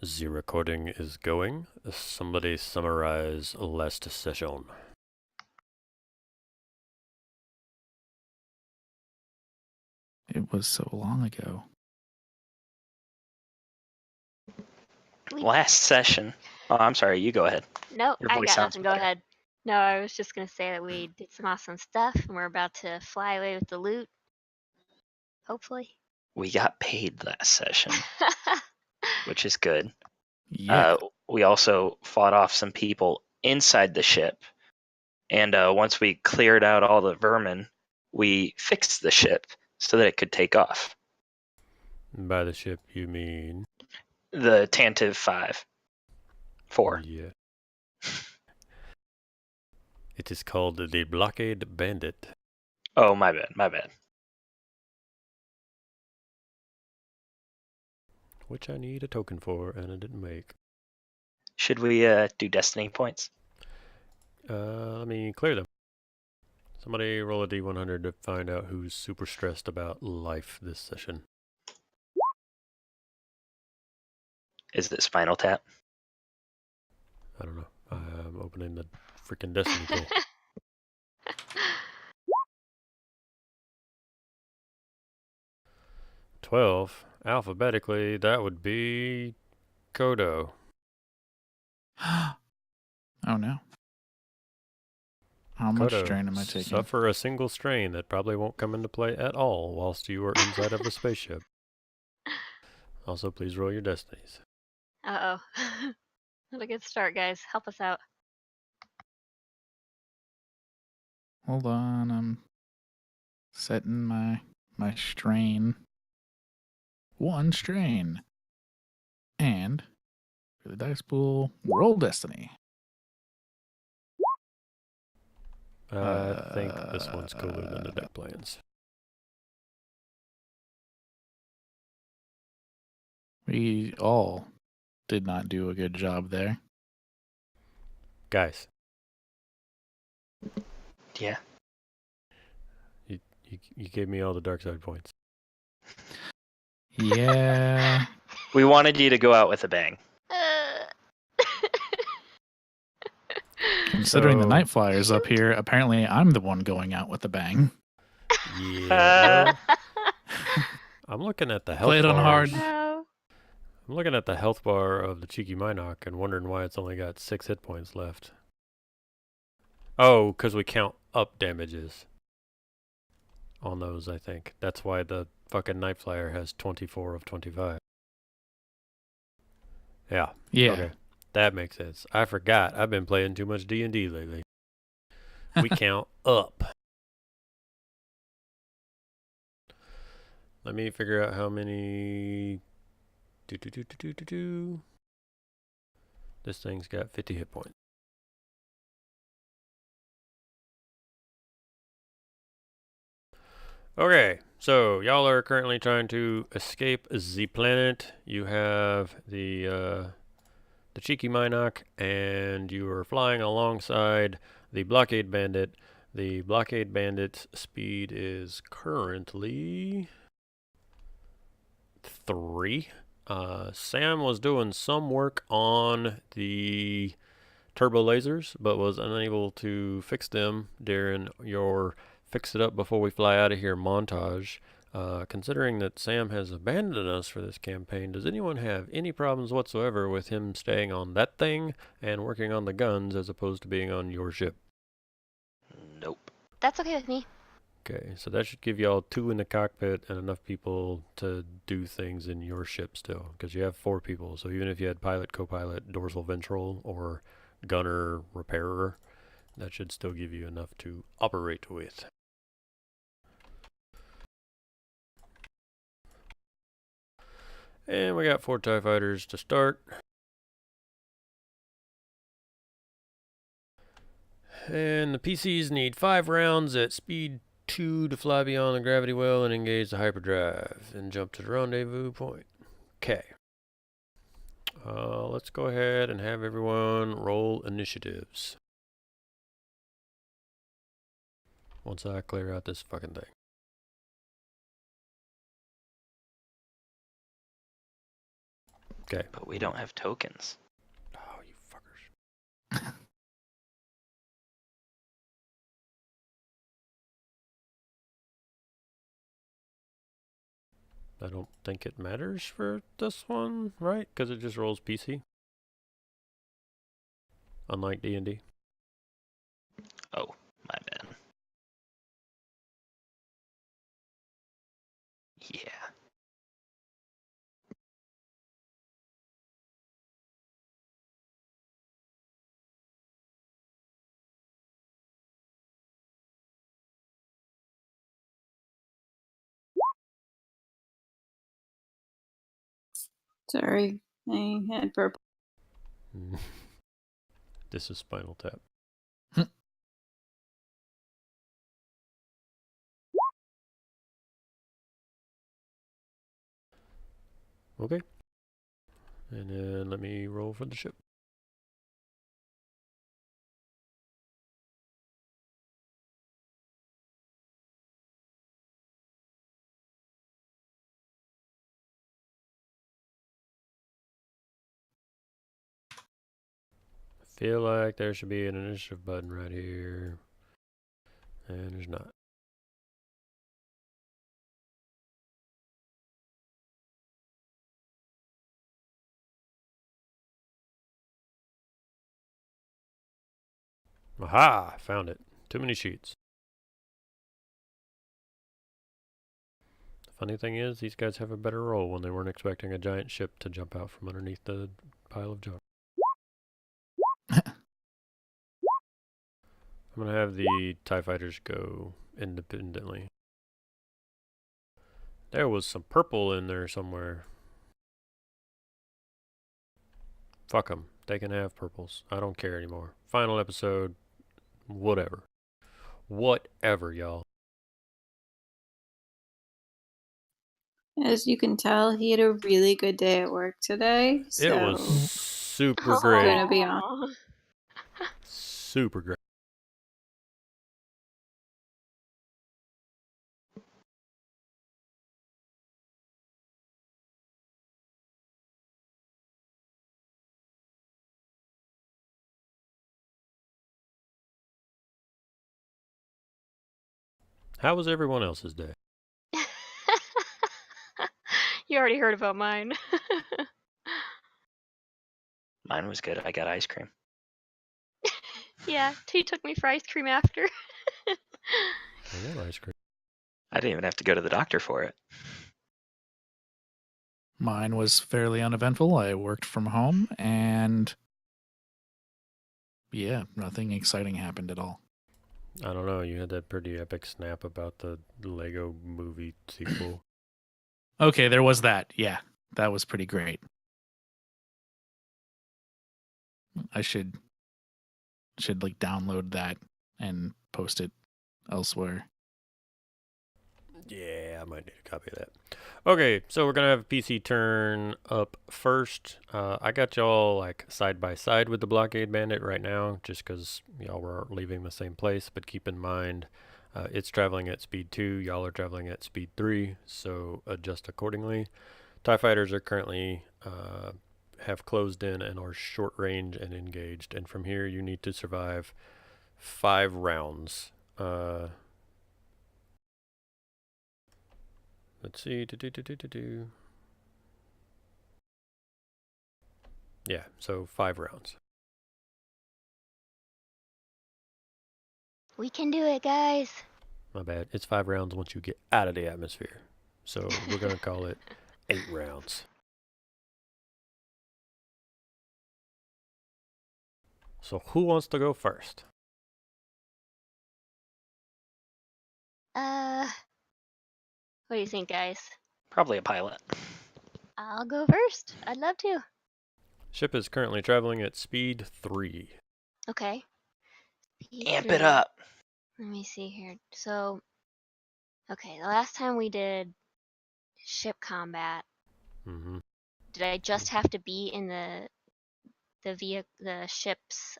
The recording is going. Somebody summarize last session. It was so long ago. Last session. Oh, I'm sorry. You go ahead. Nope, Your I voice got sounds nothing. Go better. ahead. No, I was just gonna say that we did some awesome stuff, and we're about to fly away with the loot. Hopefully. We got paid last session, which is good. Yeah. We also fought off some people inside the ship, and once we cleared out all the vermin, we fixed the ship so that it could take off. By the ship, you mean? The Tantive 4. Yeah. It is called the Blockade Bandit. Oh, my bad. Which I need a token for, and I didn't make. Should we do destiny points? Let me clear them. Somebody roll a D100 to find out who's super stressed about life this session. Is it Spinal Tap? I don't know. I'm opening the freaking destiny pool. $12. Alphabetically, that would be Kodo. Oh no. How much strain am I taking? Suffer a single strain that probably won't come into play at all whilst you are inside of a spaceship. Also, please roll your destinies. Uh-oh. Not a good start, guys. Help us out. Hold on, I'm setting my strain. 1 strain. And for the dice pool, roll destiny. I think this one's cooler than the deck plans. We all did not do a good job there. Guys. Yeah. You gave me all the dark side points. Yeah. We wanted you to go out with a bang. Considering the night flyers up here, apparently I'm the one going out with a bang. Yeah. Well, I'm looking at the health Play it on hard. No. I'm looking at the health bar of the Cheeky Minoc and wondering why it's only got 6 hit points left. Oh, because we count up damages on those, I think. That's why the fucking Night Flyer has 24 of 25. Yeah. Yeah. Okay. That makes sense. I forgot. I've been playing too much D&D lately. We count up. Let me figure out how many... This thing's got 50 hit points. Okay, so y'all are currently trying to escape the planet. You have the Cheeky Minoc, and you are flying alongside the Blockade Bandit. The Blockade Bandit's speed is currently 3. Sam was doing some work on the turbo lasers, but was unable to fix them during your fix it up before we fly out of here montage. Considering that Sam has abandoned us for this campaign, does anyone have any problems whatsoever with him staying on that thing and working on the guns as opposed to being on your ship? Nope. That's okay with me. Okay, so that should give y'all 2 in the cockpit and enough people to do things in your ship still, because you have 4 people. So even if you had pilot, co-pilot, dorsal ventral, or gunner, repairer, that should still give you enough to operate with. And we got 4 TIE fighters to start. And the PCs need 5 rounds at speed 2 to fly beyond the gravity well and engage the hyperdrive. Then jump to the rendezvous point. Okay. Let's go ahead and have everyone roll initiatives. Once I clear out this fucking thing. Okay. But we don't have tokens. Oh, you fuckers. I don't think it matters for this one, right? Because it just rolls PC. Unlike D&D. Oh, my bad. Yeah. Sorry, I had purple. This is Spinal Tap. Okay. And then let me roll for the ship. I feel like there should be an initiative button right here. And there's not. Aha! Found it. Too many sheets. The funny thing is, these guys have a better roll when they weren't expecting a giant ship to jump out from underneath the pile of junk. I'm gonna have the TIE fighters go independently. There was some purple in there somewhere. Fuck them. They can have purples. I don't care anymore. Final episode. Whatever. Whatever, y'all. As you can tell, he had a really good day at work today. So It was super It's great. gonna be on. Aw. Super great. How was everyone else's day? You already heard about mine. Mine was good. I got ice cream. Yeah, T took me for ice cream after. I want ice cream. I didn't even have to go to the doctor for it. Mine was fairly uneventful. I worked from home and yeah, nothing exciting happened at all. I don't know. You had that pretty epic snap about the Lego movie sequel. Okay, there was that. Yeah, that was pretty great. I should like download that and post it elsewhere. Yeah, I might need a copy of that. Okay, so we're gonna have a PC turn up first. I got y'all like side by side with the Blockade Bandit right now, just because y'all were leaving the same place. But keep in mind, it's traveling at speed 2, y'all are traveling at speed 3, so adjust accordingly. TIE fighters are currently have closed in and are short range and engaged, and from here you need to survive 5 rounds. Let's see. Yeah, so 5 rounds. We can do it, guys. My bad. It's 5 rounds once you get out of the atmosphere. So we're going to call it 8 rounds. So who wants to go first? What do you think, guys? Probably a pilot. I'll go first. I'd love to. Ship is currently traveling at speed 3. Okay. Amp it up. Let me see here. So, okay, the last time we did ship combat, Mm-hmm. did I just have to be in the ship's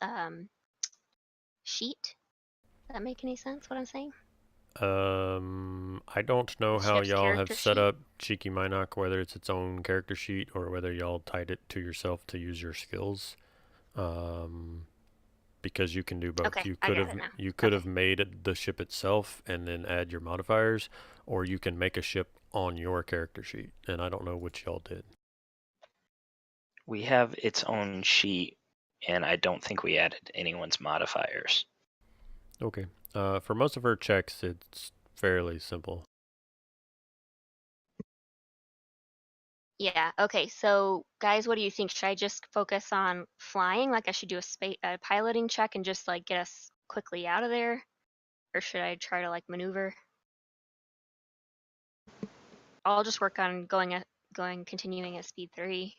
sheet? Does that make any sense? What I'm saying? I don't know how Ship's y'all have character set sheet? up Cheeky Minok, whether it's its own character sheet or whether y'all tied it to yourself to use your skills. Because you can do both. Okay, You I could got have it now. you could Okay. have made the ship itself and then add your modifiers, or you can make a ship on your character sheet. And I don't know which y'all did. We have its own sheet, and I don't think we added anyone's modifiers. Okay. For most of her checks, it's fairly simple. Yeah. Okay. So, guys, what do you think? Should I just focus on flying? Like, I should do a piloting check and just like get us quickly out of there, or should I try to like maneuver? I'll just work on continuing at speed 3.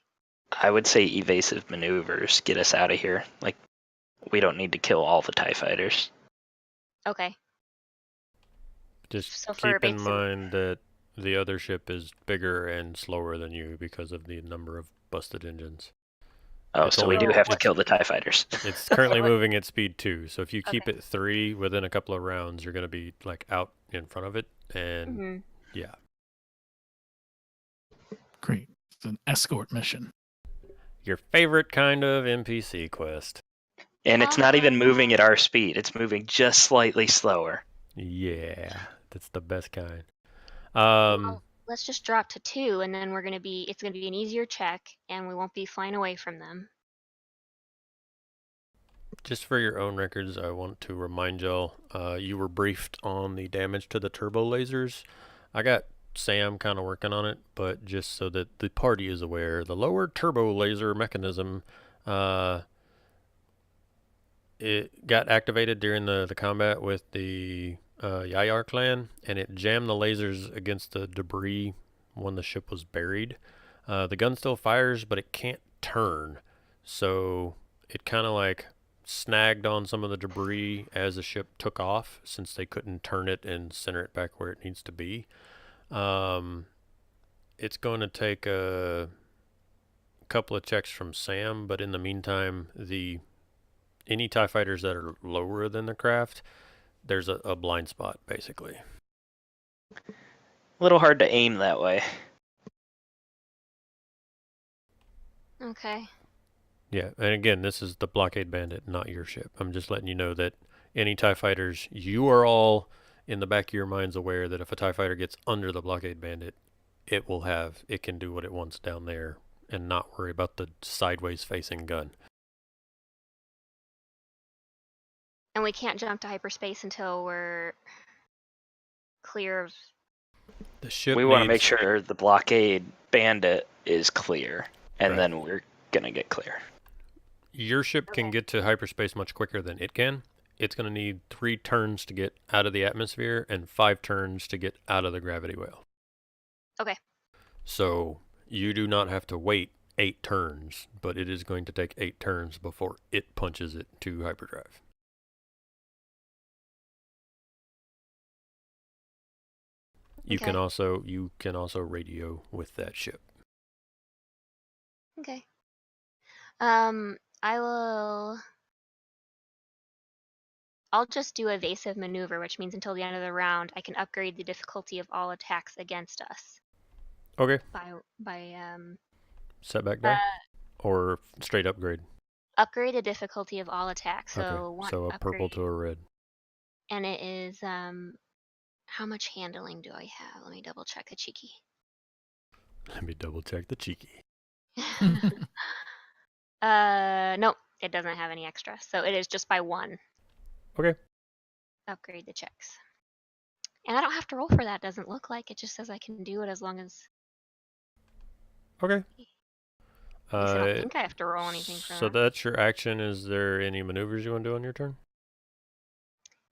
I would say evasive maneuvers get us out of here. Like, we don't need to kill all the TIE fighters. Okay. Just So for keep in basic, mind that the other ship is bigger and slower than you because of the number of busted engines. Oh, It's so we only- do have to it's- kill the TIE fighters. It's currently what- moving at speed 2, so if you keep Okay. it 3 within a couple of rounds, you're going to be like out in front of it, and hmm yeah. Great. It's an escort mission. Your favorite kind of NPC quest. And it's not even moving at our speed. It's moving just slightly slower. Yeah, that's the best kind. Well, let's just drop to 2, and then it's gonna be an easier check, and we won't be flying away from them. Just for your own records, I want to remind y'all, you were briefed on the damage to the turbo lasers. I got Sam kind of working on it, but just so that the party is aware, the lower turbo laser mechanism, it got activated during the combat with the Yayar clan, and it jammed the lasers against the debris when the ship was buried. The gun still fires, but it can't turn, so it kind of like snagged on some of the debris as the ship took off, since they couldn't turn it and center it back where it needs to be. It's going to take a couple of checks from Sam, but in the meantime, any TIE fighters that are lower than the craft, there's a blind spot, basically. A little hard to aim that way. Okay. Yeah, and again, this is the Blockade Bandit, not your ship. I'm just letting you know that any TIE fighters, you are all in the back of your minds aware that if a TIE fighter gets under the Blockade Bandit, it can do what it wants down there and not worry about the sideways facing gun. And we can't jump to hyperspace until we're clear of. The ship We want to make needs- sure the blockade bandit is clear, and Right. then we're going to get clear. Your ship can get to hyperspace much quicker than it can. It's going to need 3 turns to get out of the atmosphere and 5 turns to get out of the gravity well. Okay. So you do not have to wait 8 turns, but it is going to take 8 turns before it punches it to hyperdrive. You Okay. can also radio with that ship. Okay. I'll just do evasive maneuver, which means until the end of the round, I can upgrade the difficulty of all attacks against us Okay. by Setback die? Or straight upgrade? upgrade the difficulty of all attacks. So Okay. one So a purple upgrade, to a red. and it is how much handling do I have? Let me double check the cheeky. Let me double check the cheeky. Nope, it doesn't have any extra. So it is just by 1. Okay. Upgrade the checks. And I don't have to roll for that, doesn't look like. It just says I can do it as long as. Okay. I guess I don't think I have to roll anything for So that. that's your action. Is there any maneuvers you want to do on your turn?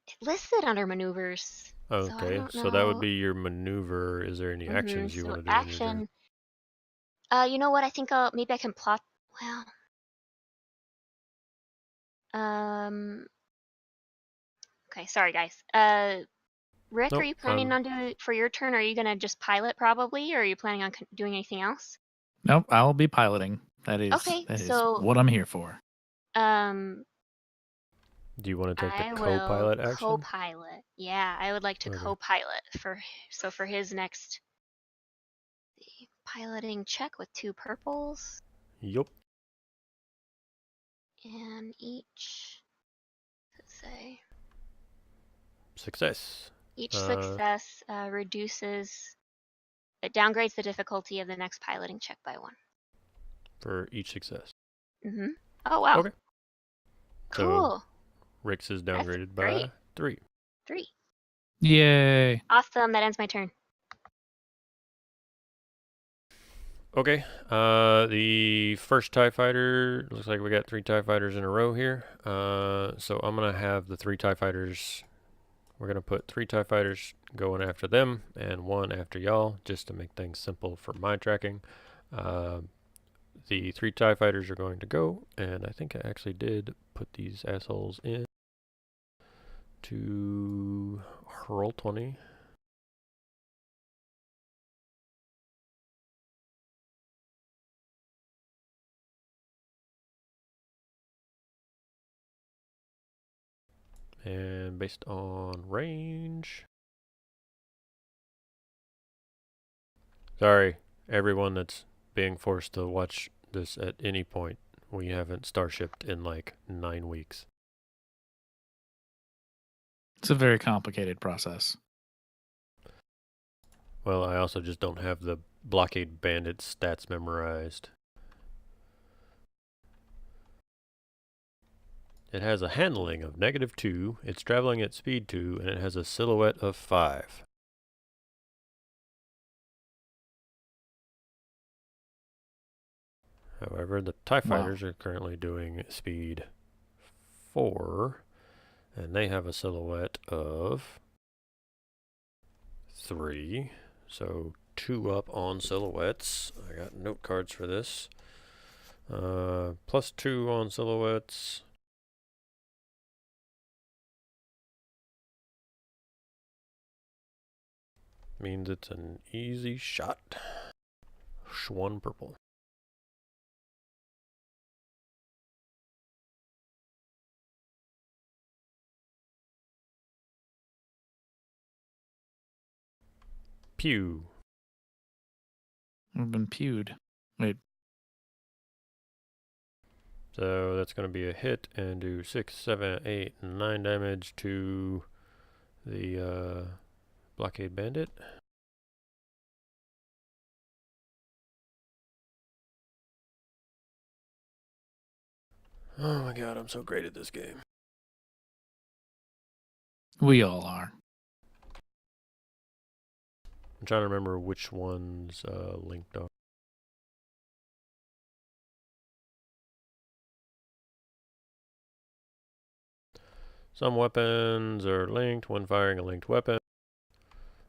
It listed under maneuvers. Okay, so that would be your maneuver. Is there any actions you So want to do on your turn? action. You know what? I think maybe I can plot. Well. Okay, sorry guys. Rick, Nope, are you planning on doing for your turn? Are you gonna just pilot probably, or are you planning on doing anything else? Nope, I'll be piloting. That is Okay, that is so- what I'm here for. Um, Do you want to take I the will co-pilot action? co-pilot. Yeah, I would like to Okay. co-pilot for his next piloting check with 2 purples Yup. and each. Let's say Success. each success reduces. It downgrades the difficulty of the next piloting check by 1. For each success. Mhm. Oh wow. Okay. Cool. So Rick's is That's downgraded great. by 3. 3. Yay. Awesome. That ends my turn. Okay. The first TIE fighter, looks like we got 3 TIE fighters in a row here. So I'm going to have the 3 TIE fighters, we're going to put 3 TIE fighters going after them and 1 after y'all, just to make things simple for my tracking. The 3 TIE fighters are going to go, and I think I actually did put these assholes in to roll 20. And based on range, sorry, everyone that's being forced to watch this at any point. We haven't starshipped in like 9 weeks. It's a very complicated process. Well, I also just don't have the blockade bandit stats memorized. It has a handling of -2, it's traveling at speed 2, and it has a silhouette of 5. However, the TIE fighters are currently doing speed 4, and they have a silhouette of 3. So 2 up on silhouettes. I got note cards for this. +2 on silhouettes. Means it's an easy shot. 1 purple. Pew. We've been pewed. Wait. So that's going to be a hit and do 6, 7, 8, 9 damage to the blockade bandit. Oh my god, I'm so great at this game. We all are. I'm trying to remember which ones linked are. Some weapons are linked when firing a linked weapon.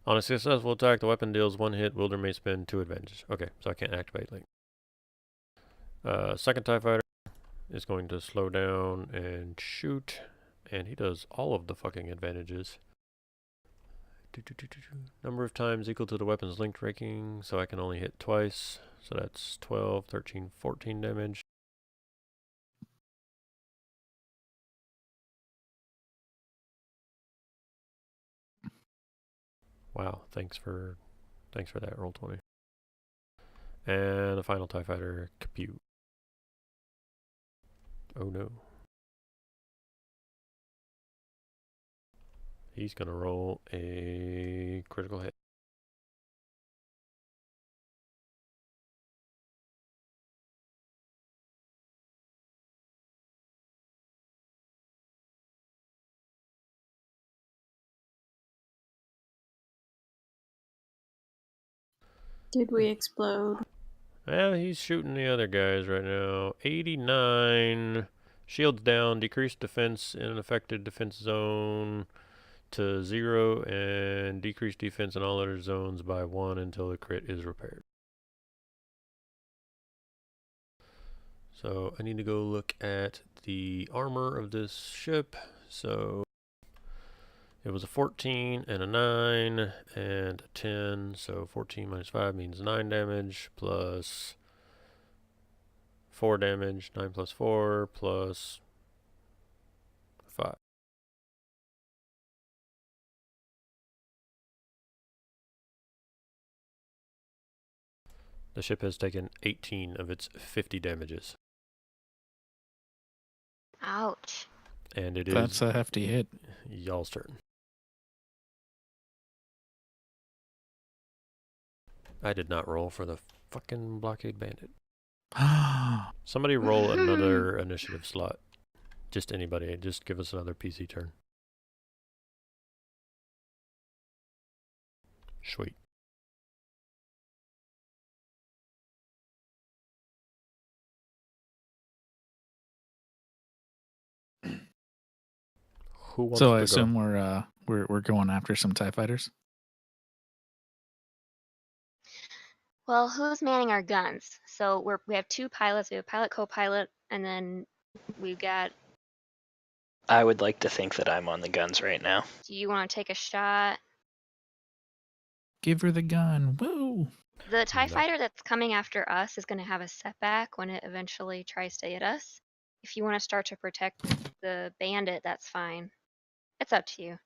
On a successful attack, the weapon deals 1 hit. Wielder may spend 2 advantages. Okay, so I can't activate link. Second TIE fighter is going to slow down and shoot, and he does all of the fucking advantages. Number of times equal to the weapon's linked ranking, so I can only hit twice. So that's 12, 13, 14 damage. Wow, thanks for that roll 20. And the final TIE fighter, Kapew. Oh no. He's gonna roll a critical hit. Did we explode? Well, he's shooting the other guys right now. 89. Shields down. Decreased defense in an affected defense zone to 0. And decreased defense in all other zones by 1 until the crit is repaired. So I need to go look at the armor of this ship. So it was a 14 and a 9 and a 10. So 14 minus 5 means 9 damage plus 4 damage. 9 plus 4 plus 5. The ship has taken 18 of its 50 damages. Ouch. And it That's is a hefty hit. y'all's turn. I did not roll for the fucking blockade bandit. Somebody roll another initiative slot. Just anybody. Just give us another PC turn. Sweet. Who wants So to I go? assume we're going after some TIE fighters. Well, who's manning our guns? So we have 2 pilots. We have pilot, co-pilot, and then we've got. I would like to think that I'm on the guns right now. Do you want to take a shot? Give her the gun. Woo! The TIE No. fighter that's coming after us is going to have a setback when it eventually tries to hit us. If you want to start to protect the bandit, that's fine. It's up to you.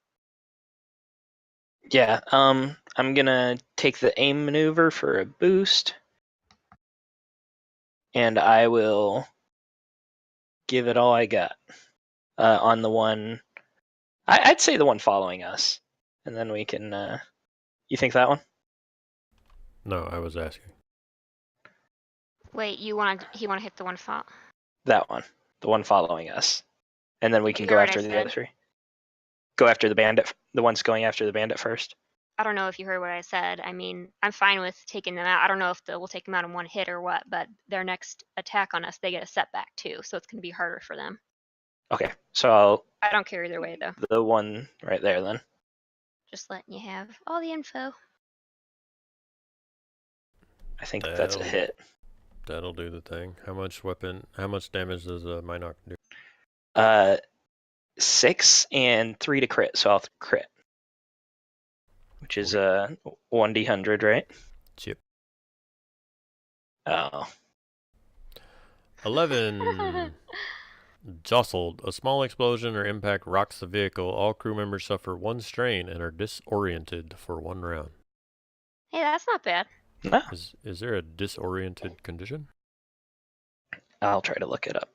Yeah, I'm gonna take the aim maneuver for a boost. And I will give it all I got on the one. I'd say the one following us. And then we can, you think that one? No, I was asking. Wait, he want to hit the one fall? That one. The one following us. And then we can You go heard what after I the said? other 3. Go after the bandit. The one's going after the bandit first. I don't know if you heard what I said. I mean, I'm fine with taking them out. I don't know if we'll take them out in one hit or what, but their next attack on us, they get a setback too, so it's going to be harder for them. Okay, so I don't care either way, though. the one right there then. Just letting you have all the info. I think that's a hit. That'll do the thing. How much damage does a Minoc do? 6 and 3 to crit, so I'll crit. Which is 1d100, right? Chip. Oh. 11. Jostled. A small explosion or impact rocks the vehicle. All crew members suffer 1 strain and are disoriented for 1 round. Hey, that's not bad. No, Is there a disoriented condition? I'll try to look it up.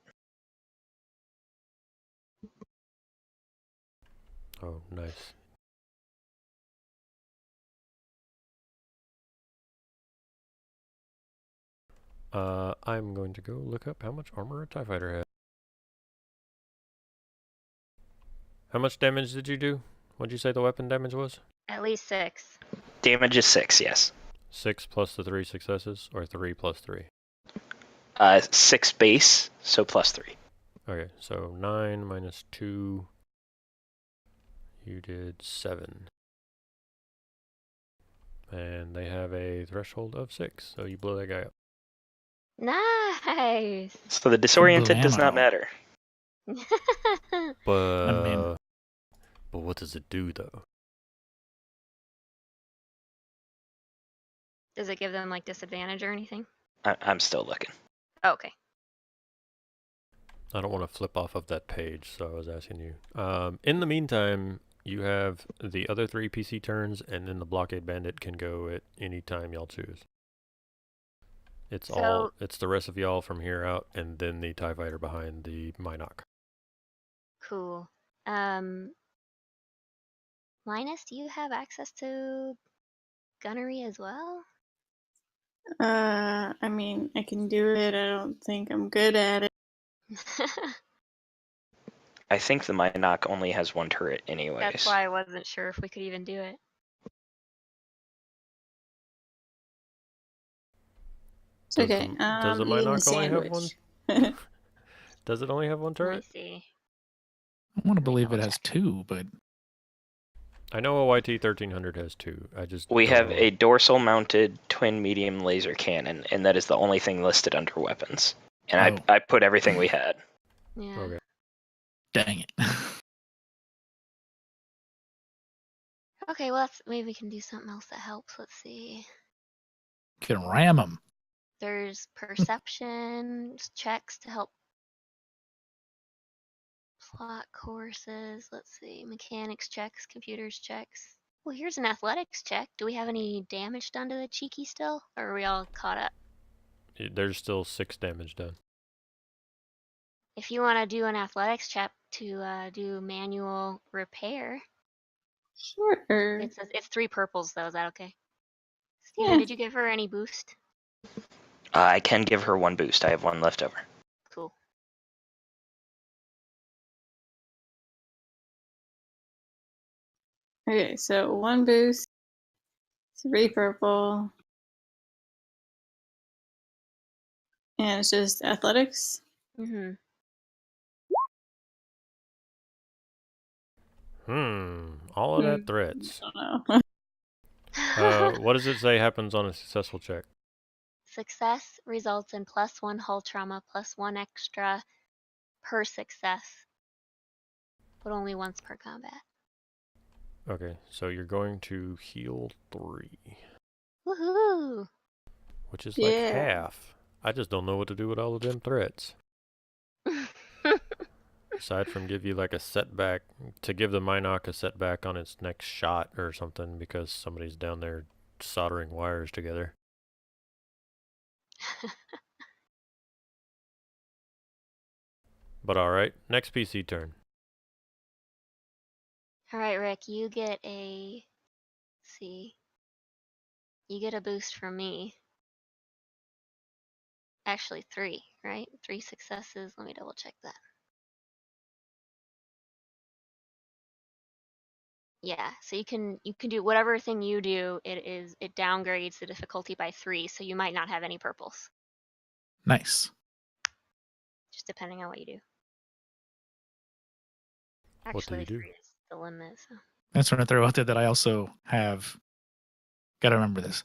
Oh, nice. I'm going to go look up how much armor a TIE fighter has. How much damage did you do? What'd you say the weapon damage was? At least 6. Damage is 6, yes. 6 plus the 3 successes, or 3 plus 3? 6 base, so plus 3. Okay, so 9 minus 2. You did 7. And they have a threshold of 6, so you blow that guy up. Nice. So the disoriented does not Blammo. matter. But what does it do though? Does it give them like disadvantage or anything? I'm still looking. Oh, okay. I don't want to flip off of that page, so I was asking you. In the meantime, you have the other 3 PC turns, and then the blockade bandit can go at any time y'all choose. It's the rest of y'all from here out, and then the TIE fighter behind the Minoc. Cool. Linus, do you have access to gunnery as well? I mean, I can do it. I don't think I'm good at it. I think the Minoc only has 1 turret anyways. That's why I wasn't sure if we could even do it. It's okay. Does the I'm eating a Minoc only have sandwich. Does it only have 1 Let turret? me see. I want to believe it has 2, but I know a YT 1300 has 2. We don't have know. a dorsal mounted twin medium laser cannon, and that is the only thing listed under weapons. And I put everything we had. Yeah. Okay. dang it. Okay, well, maybe we can do something else that helps. Let's see. Can ram them. There's perception checks to help plot courses. Let's see. Mechanics checks, computers checks. Well, here's an athletics check. Do we have any damage done to the cheeky still? Or are we all caught up? there's still 6 damage done. If you want to do an athletics check to do manual repair, Sure. it's 3 purples though. Is that okay? Steven, Yeah. did you give her any boost? I can give her 1 boost. I have 1 left over. Cool. Okay, so 1 boost, 3 purple, and it's just athletics. Mm-hmm. All of that threats. I don't know. What does it say happens on a successful check? Success results in +1 hull trauma, +1 extra per success, but only once per combat. Okay, so you're going to heal 3, Woohoo! which is like Yeah. half. I just don't know what to do with all of them threats. Aside from give you like a setback, to give the Minoc a setback on its next shot or something because somebody's down there soldering wires together. But alright, next PC turn. Alright, Rick, you get a... Let's see. You get a boost from me. Actually, 3, right? 3 successes. Let me double check that. Yeah, so you can do whatever thing you do, it downgrades the difficulty by 3, so you might not have any purples. Nice. Just depending on what you do. What do Actually, you do? 3 is the limit, so. I just want to throw out there that I also have. Gotta remember this.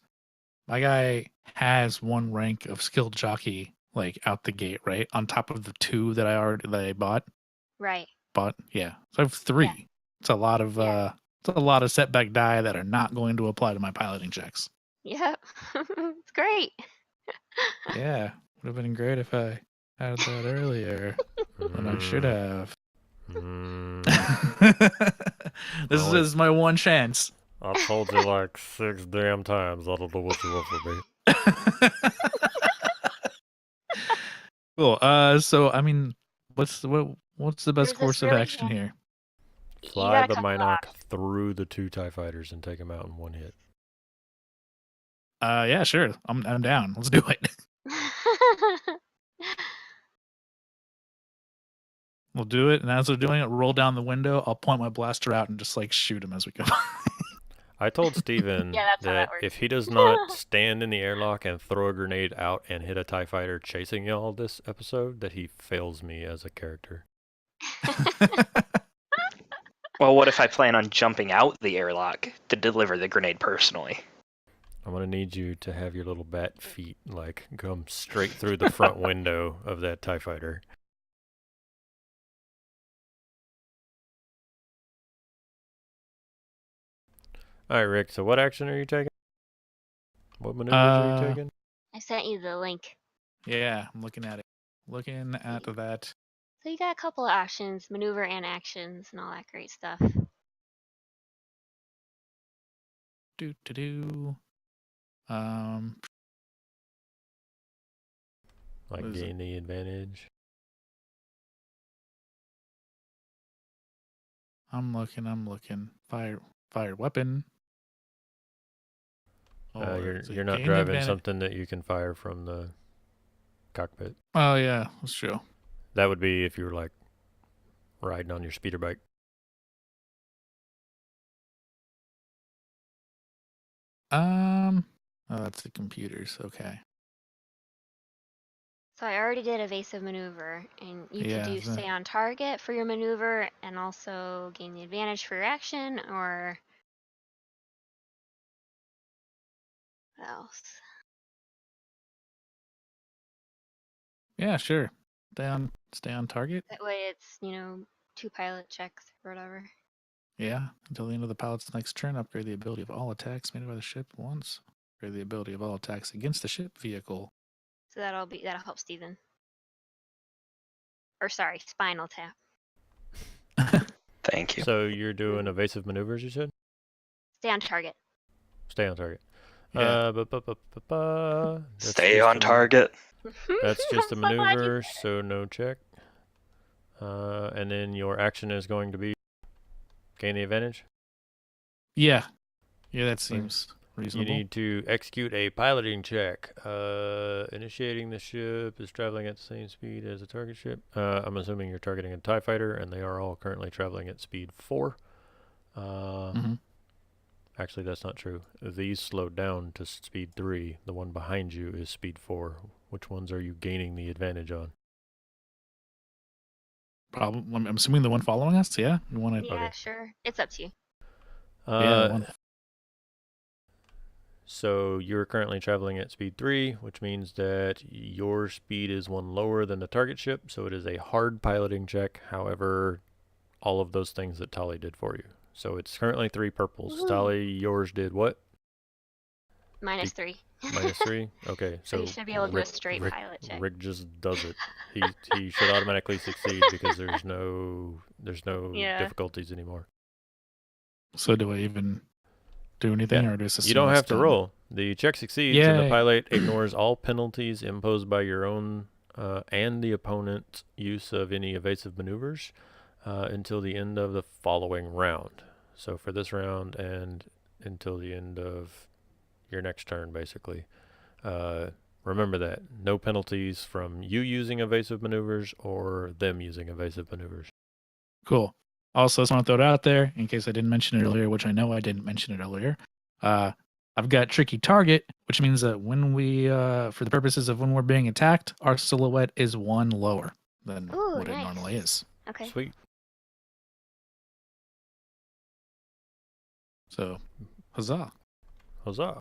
My guy has 1 rank of skilled jockey, like out the gate, right? On top of the 2 that I bought. Right. Yeah. So I have 3. Yeah. It's a lot of Yeah. it's a lot of setback die that are not going to apply to my piloting checks. Yep. It's great. Yeah. Would have been great if I had that earlier. But I should have. This Only- is my 1 chance. I told you like 6 damn times. I don't know what you want from me. Cool. So I mean, what's the best There's this course of really action here? You Fly got a the couple Minoc through the 2 TIE fighters and take them out in 1 hit. Yeah, sure. I'm down. Let's do it. We'll do it, and as we're doing it, roll down the window. I'll point my blaster out and just like shoot him as we go. I told Steven Yeah, that's how that that works. if he does not stand in the airlock and throw a grenade out and hit a TIE fighter chasing y'all this episode, that he fails me as a character. Well, what if I plan on jumping out the airlock to deliver the grenade personally? I'm going to need you to have your little bat feet like come straight through the front window of that TIE fighter. Alright, Rick, so what action are you taking? What maneuvers are you taking? I sent you the link. Yeah, I'm looking at it. Looking at that. So you got a couple of actions, maneuver and actions, and all that great stuff. Do. Like what is gain the advantage. I'm looking. Fire weapon. You're not driving something that you can fire from the cockpit. Oh yeah, that's true. That would be if you were like riding on your speeder bike. Oh, that's the computers. Okay. So I already did evasive maneuver, and you Yeah, could do the- stay on target for your maneuver and also gain the advantage for your action, or what else? Yeah, sure. Stay on target. That way it's, 2 pilot checks or whatever. Yeah, until the end of the pilot's next turn, upgrade the ability of all attacks made by the ship once. Upgrade the ability of all attacks against the ship vehicle. So that'll help Steven. Or sorry, spinal tap. Thank you. So you're doing evasive maneuvers, you said? Stay on target. Stay on target. Yeah. That's Stay just on target. That's just a I'm so glad you maneuver, said it. so no check. And then your action is going to be gain the advantage. Yeah. Yeah, that Sweet. seems You reasonable. need to execute a piloting check. Initiating the ship is traveling at the same speed as a target ship. I'm assuming you're targeting a TIE fighter, and they are all currently traveling at speed 4. Mhm. Actually, that's not true. These slowed down to speed 3. The one behind you is speed 4. Which ones are you gaining the advantage on? I'm assuming the one following us. Yeah, you want to? Yeah, Okay. sure. It's up to you. Yeah, the one. So you're currently traveling at speed 3, which means that your speed is 1 lower than the target ship, so it is a hard piloting check. However, all of those things that Tali did for you. So it's currently 3 purples. Ooh. Tali, yours did what? -3. -3? Okay, So so you should be able to do a straight pilot check. Rick just does it. He should automatically succeed because there's no Yeah. difficulties anymore. So do I even do anything, Yeah. or do I just You don't assume have it's to done? roll. The check succeeds, and the Yay. pilot ignores all penalties imposed by your own and the opponent's use of any evasive maneuvers until the end of the following round. So for this round and until the end of your next turn, basically. Remember that. No penalties from you using evasive maneuvers or them using evasive maneuvers. Cool. Also, just want to throw it out there in case I didn't mention it earlier, which I know I didn't mention it earlier. I've got tricky target, which means that when we, for the purposes of when we're being attacked, our silhouette is 1 lower than Ooh, what it normally nice. is. Okay. Sweet. So, huzzah! Huzzah.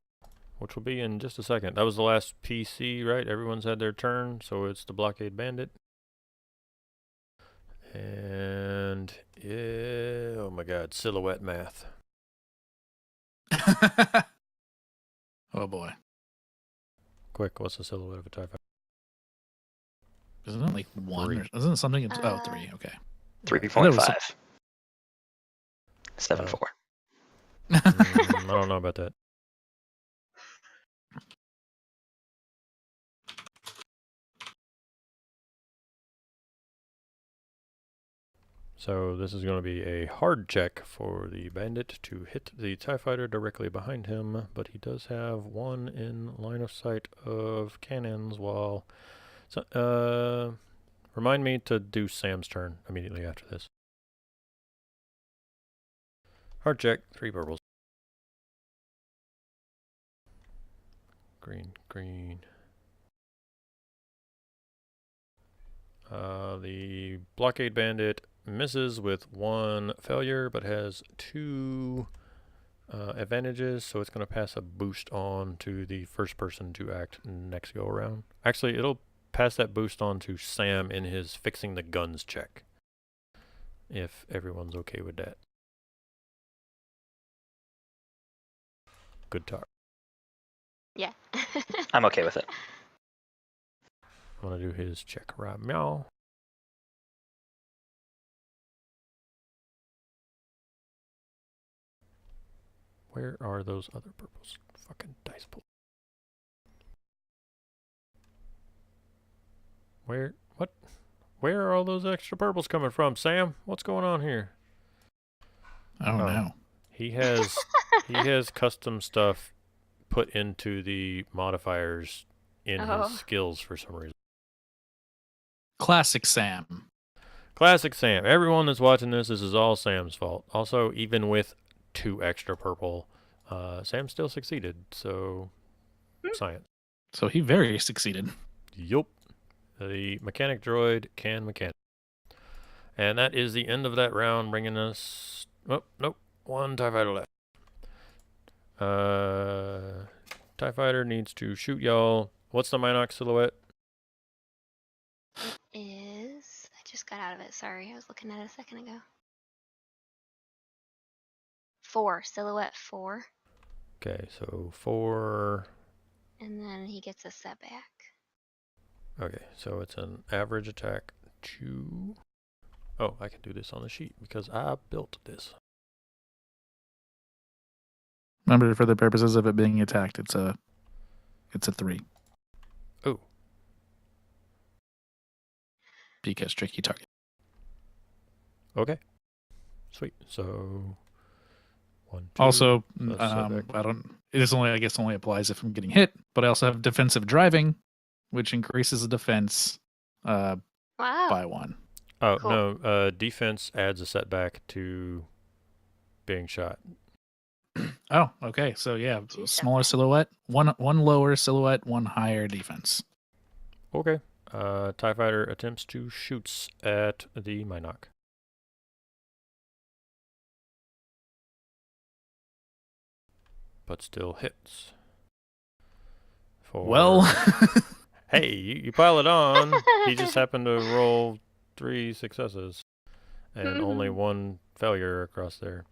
Which will be in just a second. That was the last PC, right? Everyone's had their turn, so it's the Blockade Bandit. And, oh my god, silhouette math. Oh boy. Quick, what's the silhouette of a TIE fighter? Isn't it like 1? 3. Or, isn't it something? 3. Okay. 3.5. 7.4. I don't know about that. So this is going to be a hard check for the bandit to hit the TIE fighter directly behind him, but he does have 1 in line of sight of cannons while... So, remind me to do Sam's turn immediately after this. Hard check, 3 purples. Green, green. The Blockade Bandit misses with 1 failure, but has 2 advantages, so it's going to pass a boost on to the first person to act next go around. Actually, it'll pass that boost on to Sam in his fixing the guns check, if everyone's okay with that. Good talk. Yeah. I'm okay with it. I'm going to do his check right now. Where are those other purples? Fucking dice pool. Where? What? Where are all those extra purples coming from, Sam? What's going on here? I don't Oh. know. He has custom stuff put into the modifiers in Oh. his skills for some reason. Classic Sam. Classic Sam. Everyone that's watching this is all Sam's fault. Also, even with 2 extra purple, Sam still succeeded. So, science. So he very succeeded. Yup. The mechanic droid can mechanic. And that is the end of that round, bringing us... Oh, nope. 1 TIE fighter left. TIE fighter needs to shoot y'all. What's the Minox silhouette? Is I just got out of it. Sorry, I was looking at it a second ago. 4 silhouette 4, Okay, so 4... and then he gets a setback. Okay, so it's an average attack 2. Oh, I can do this on the sheet because I built this. Remember, for the purposes of it being attacked, it's a 3. Oh. Because tricky target. Okay. Sweet. So 1, 2. Also, plus setback. I don't. It is only, I guess, only applies if I'm getting hit. But I also have defensive driving, which increases the defense Wow. by 1. Oh Cool. no. Defense adds a setback to being shot. Oh, okay. So yeah, 2 smaller setbacks. silhouette, one lower silhouette, 1 higher defense. Okay. TIE fighter attempts to shoots at the Minoc. But still hits. Well, Hey, you pile it on. He just happened to roll 3 successes and only 1 failure across there.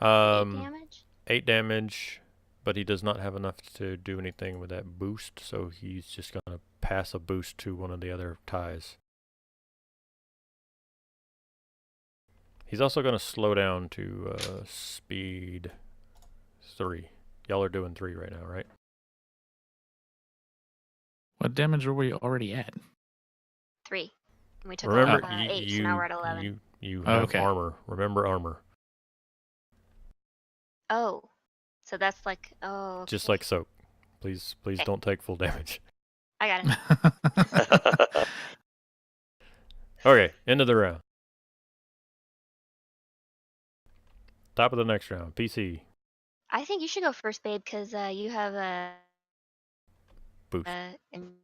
8 damage? 8 damage, but he does not have enough to do anything with that boost, so he's just going to pass a boost to one of the other ties. He's also going to slow down to speed 3. Y'all are doing 3 right now, right? what damage are we already at? 3. We took Remember, 8, so now we're at 11. you have Okay. armor. Remember armor. Oh. So that's like, oh. Just okay. like soak. Please Okay. don't take full damage. I got it. Okay, end of the round. Top of the next round, PC. I think you should go first, babe, because you have a Boost.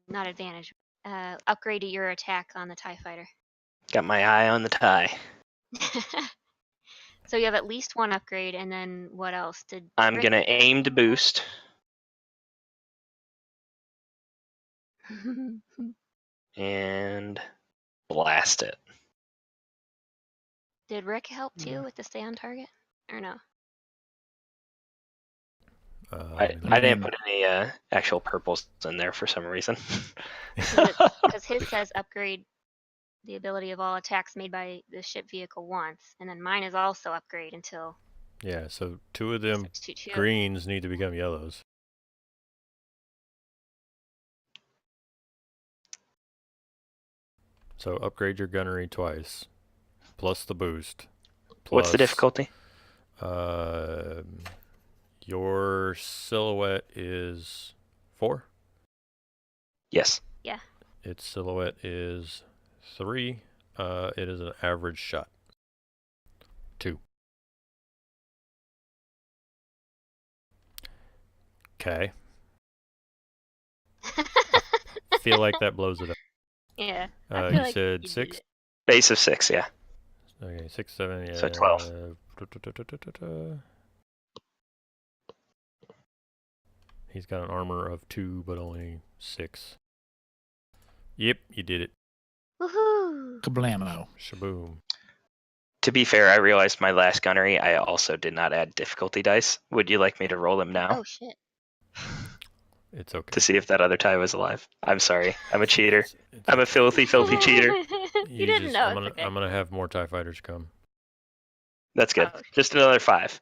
not advantage. Upgrade to your attack on the TIE fighter. Got my eye on the tie. So you have at least 1 upgrade, and then what else? Did I'm Rick- gonna aim to boost and blast it. Did Rick help too with the stay on target, or no? I didn't put any actual purples in there for some reason. Because his says upgrade the ability of all attacks made by the ship vehicle once, and then mine is also upgrade until Yeah, so 2 of them 622. greens need to become yellows. So upgrade your gunnery twice, plus the boost. What's the plus, difficulty? Your silhouette is 4. Yes. Yeah. Its silhouette is 3. It is an average shot. 2. Okay. Feel like that blows it up. Yeah. I feel You like said you 6? did it. Base of 6, yeah. Okay, 6, 7, yeah. So 12. He's got an armor of 2, but only 6. Yep, you did it. Woohoo! Kablamo. Shaboom. To be fair, I realized my last gunnery, I also did not add difficulty dice. Would you like me to roll them now Oh shit. It's okay. to see if that other tie was alive? I'm sorry. I'm a cheater. It's I'm a okay. filthy, filthy cheater. You didn't know. I'm It's okay. gonna have more TIE fighters come. That's good. Oh, Just another 5.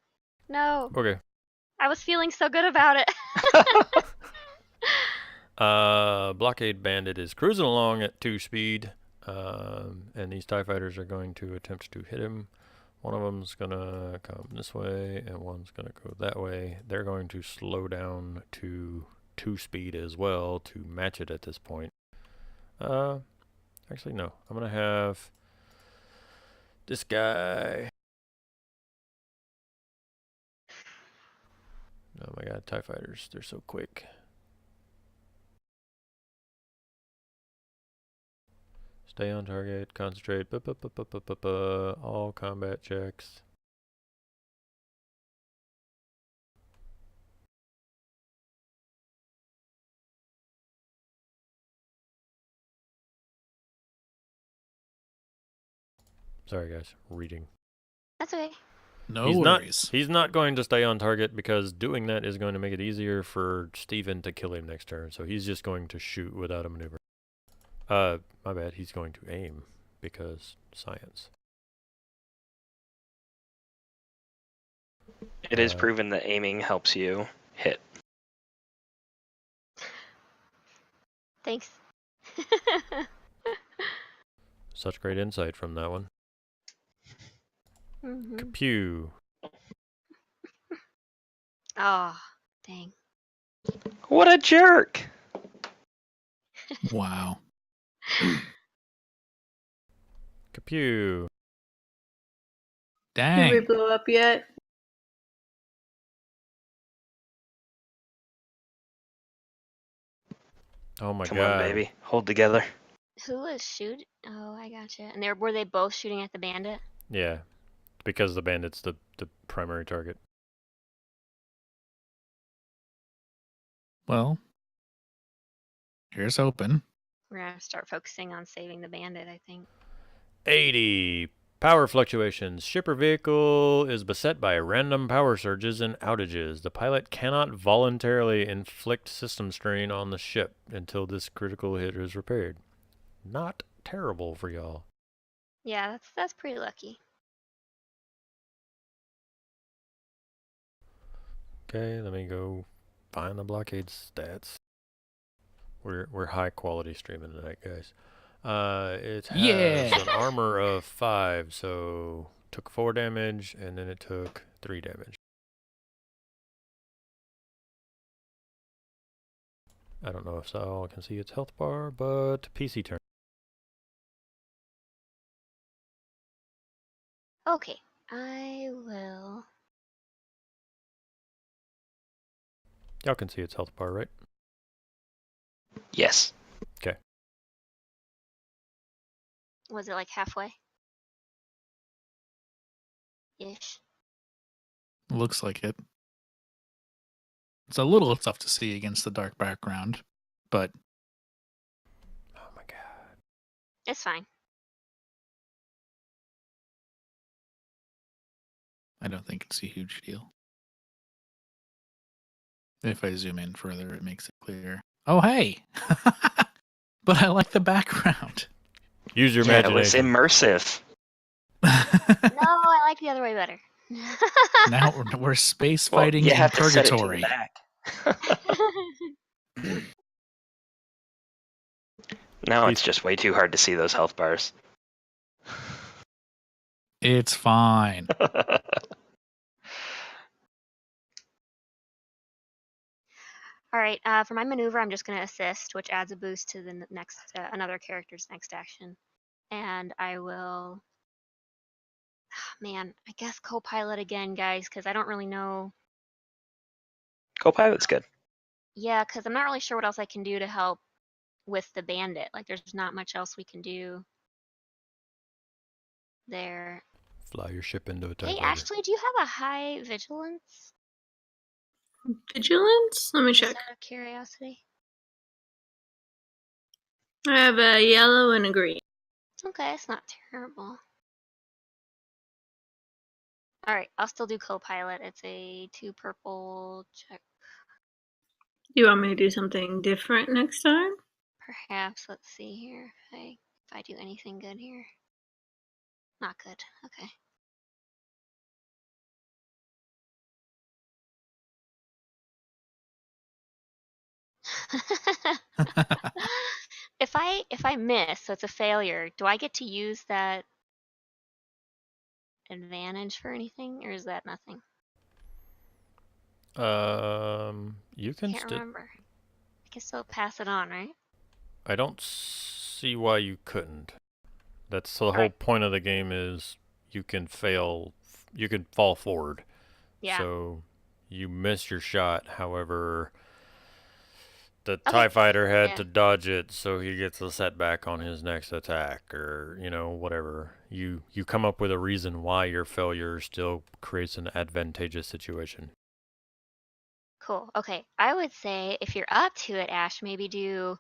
No, Okay. I was feeling so good about it. Blockade Bandit is cruising along at 2 speed, and these TIE fighters are going to attempt to hit him. One of them's gonna come this way, and one's gonna go that way. They're going to slow down to 2 speed as well to match it at this point. Actually, no. I'm gonna have this guy. Oh my god, TIE fighters, they're so quick. Stay on target, concentrate, all combat checks. Sorry guys, reading. That's okay. No He's worries. He's not going to stay on target because doing that is going to make it easier for Steven to kill him next turn. So he's just going to shoot without a maneuver. My bad. He's going to aim because science. It is proven that aiming helps you hit. Thanks. Such great insight from that one. Mm-hmm. Pew. Oh, dang. What a jerk! Wow. Pew. Did we Dang. blow up yet? Oh my Come god. on, baby. Hold together. Who was shooting? Oh, I gotcha. And were they both shooting at the bandit? Yeah. Because the bandit's the primary target. Well, here's hoping. We're gonna start focusing on saving the bandit, I think. 80. Power fluctuations. Shipper vehicle is beset by random power surges and outages. The pilot cannot voluntarily inflict system strain on the ship until this critical hit is repaired. Not terrible for y'all. Yeah, that's pretty lucky. Okay, let me go find the blockade stats. We're high quality streaming tonight, guys. It has Yeah. an armor of 5, so took 4 damage, and then it took 3 damage. I don't know if Saul can see its health bar, but PC turn. Okay, I will. Y'all can see its health bar, right? Yes. Was it like halfway? Ish. Looks like it. It's a little tough to see against the dark background, but Oh my god. It's fine. I don't think it's a huge deal. If I zoom in further, it makes it clear. Oh, hey! But I like the background. Use your Yeah, it was imagination. immersive. No, I like the other way better. Now we're space Well, fighting you in have to set it to the purgatory. back. Now it's just way too hard to see those health bars. It's fine. All right, for my maneuver, I'm just going to assist, which adds a boost to the next another character's next action. And I will, man, I guess co-pilot again, guys, because I don't really know. Co-pilot's good. Yeah, because I'm not really sure what else I can do to help with the bandit. Like, there's not much else we can do there. Fly your ship into a TIE Hey, fighter. Ashley, do you have a high vigilance? Vigilance? Let me Just check. out of curiosity. I have a yellow and a green. Okay, it's not terrible. All right, I'll still do co-pilot. It's a 2 purple check. Do you want me to do something different next time? Perhaps. Let's see here if I do anything good here. Not good. Okay. If I miss, so it's a failure, do I get to use that advantage for anything, or is that nothing? You I can can't remember. I can still pass it on, right? I don't see why you couldn't. That's the whole Alright. point of the game is you can fail, you can fall forward. Yeah. So you miss your shot. However, the Okay. TIE fighter had Yeah. to dodge it, so he gets a setback on his next attack, or whatever. You come up with a reason why your failure still creates an advantageous situation. Cool. Okay. I would say if you're up to it, Ash, maybe do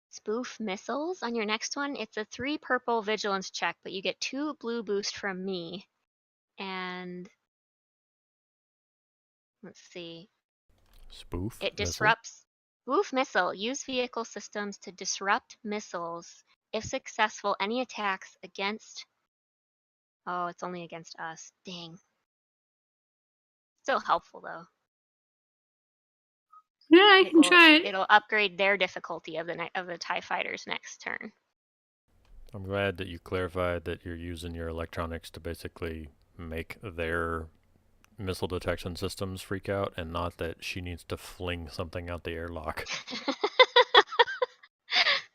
spoof missiles on your next one. It's a 3 purple vigilance check, but you get 2 blue boost from me. And let's see. Spoof It missile? disrupts. Spoof missile. Use vehicle systems to disrupt missiles. If successful, any attacks against. Oh, it's only against us. Dang. Still helpful though. Yeah, I can try it. It'll upgrade their difficulty of the TIE fighters next turn. I'm glad that you clarified that you're using your electronics to basically make their missile detection systems freak out, and not that she needs to fling something out the airlock.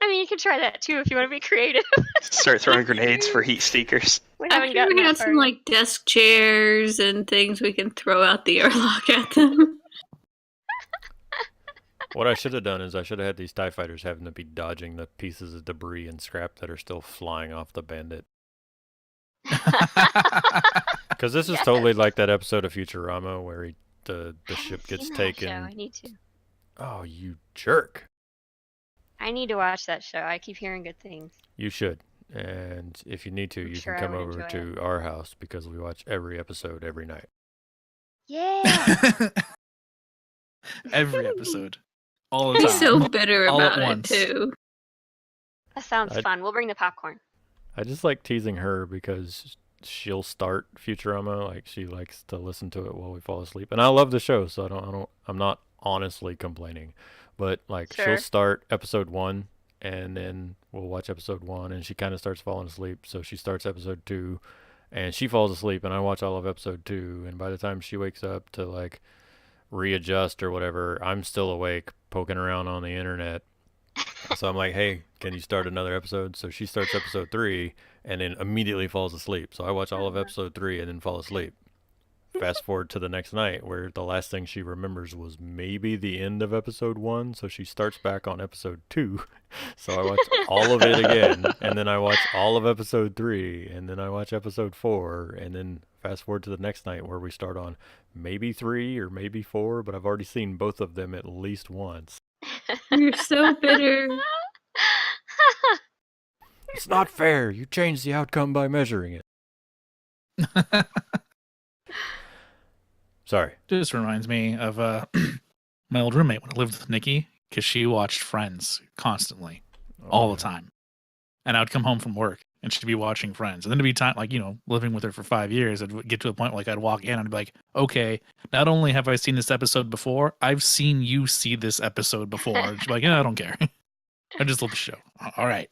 I mean, you can try that too if you want to be creative. Start throwing grenades for heat seekers. We I haven't figured gotten we that had far some yet. like desk chairs and things we can throw out the airlock at them. What I should have done is I should have had these TIE fighters having to be dodging the pieces of debris and scrap that are still flying off the bandit. Because this is Yes. totally like that episode of Futurama where the I ship haven't gets seen that taken. show. I need to. Oh, you jerk. I need to watch that show. I keep hearing good things. You should. And if you need to, I'm you sure I can come would over enjoy to our house because we watch every episode every night. Yeah. Every episode. All the He's time. so bitter All at about it once. too. That sounds I- fun. We'll bring the popcorn. I just like teasing her because she'll start Futurama, like she likes to listen to it while we fall asleep. And I love the show, so I'm not honestly complaining. But like Sure. she'll start episode 1 and then we'll watch episode 1 and she kind of starts falling asleep, so she starts episode 2 and she falls asleep and I watch all of episode 2, and by the time she wakes up to like readjust or whatever, I'm still awake poking around on the internet. So I'm like, hey, can you start another episode? So she starts episode 3 and then immediately falls asleep. So I watch all of episode 3 and then fall asleep. Fast forward to the next night where the last thing she remembers was maybe the end of episode 1. So she starts back on episode 2. So I watch all of it again. And then I watch all of episode 3. And then I watch episode 4. And then fast forward to the next night where we start on maybe 3 or maybe 4. But I've already seen both of them at least once. You're so bitter. It's not fair. You change the outcome by measuring it. Sorry. Just reminds me of my old roommate when I lived with Nikki, because she watched Friends constantly, all the time. And I would come home from work and she'd be watching Friends. And then to be time, like, living with her for 5 years, I'd get to a point where like I'd walk in and I'd be like, okay, not only have I seen this episode before, I've seen you see this episode before. And she'd be like, yeah, I don't care. I just love the show. All right.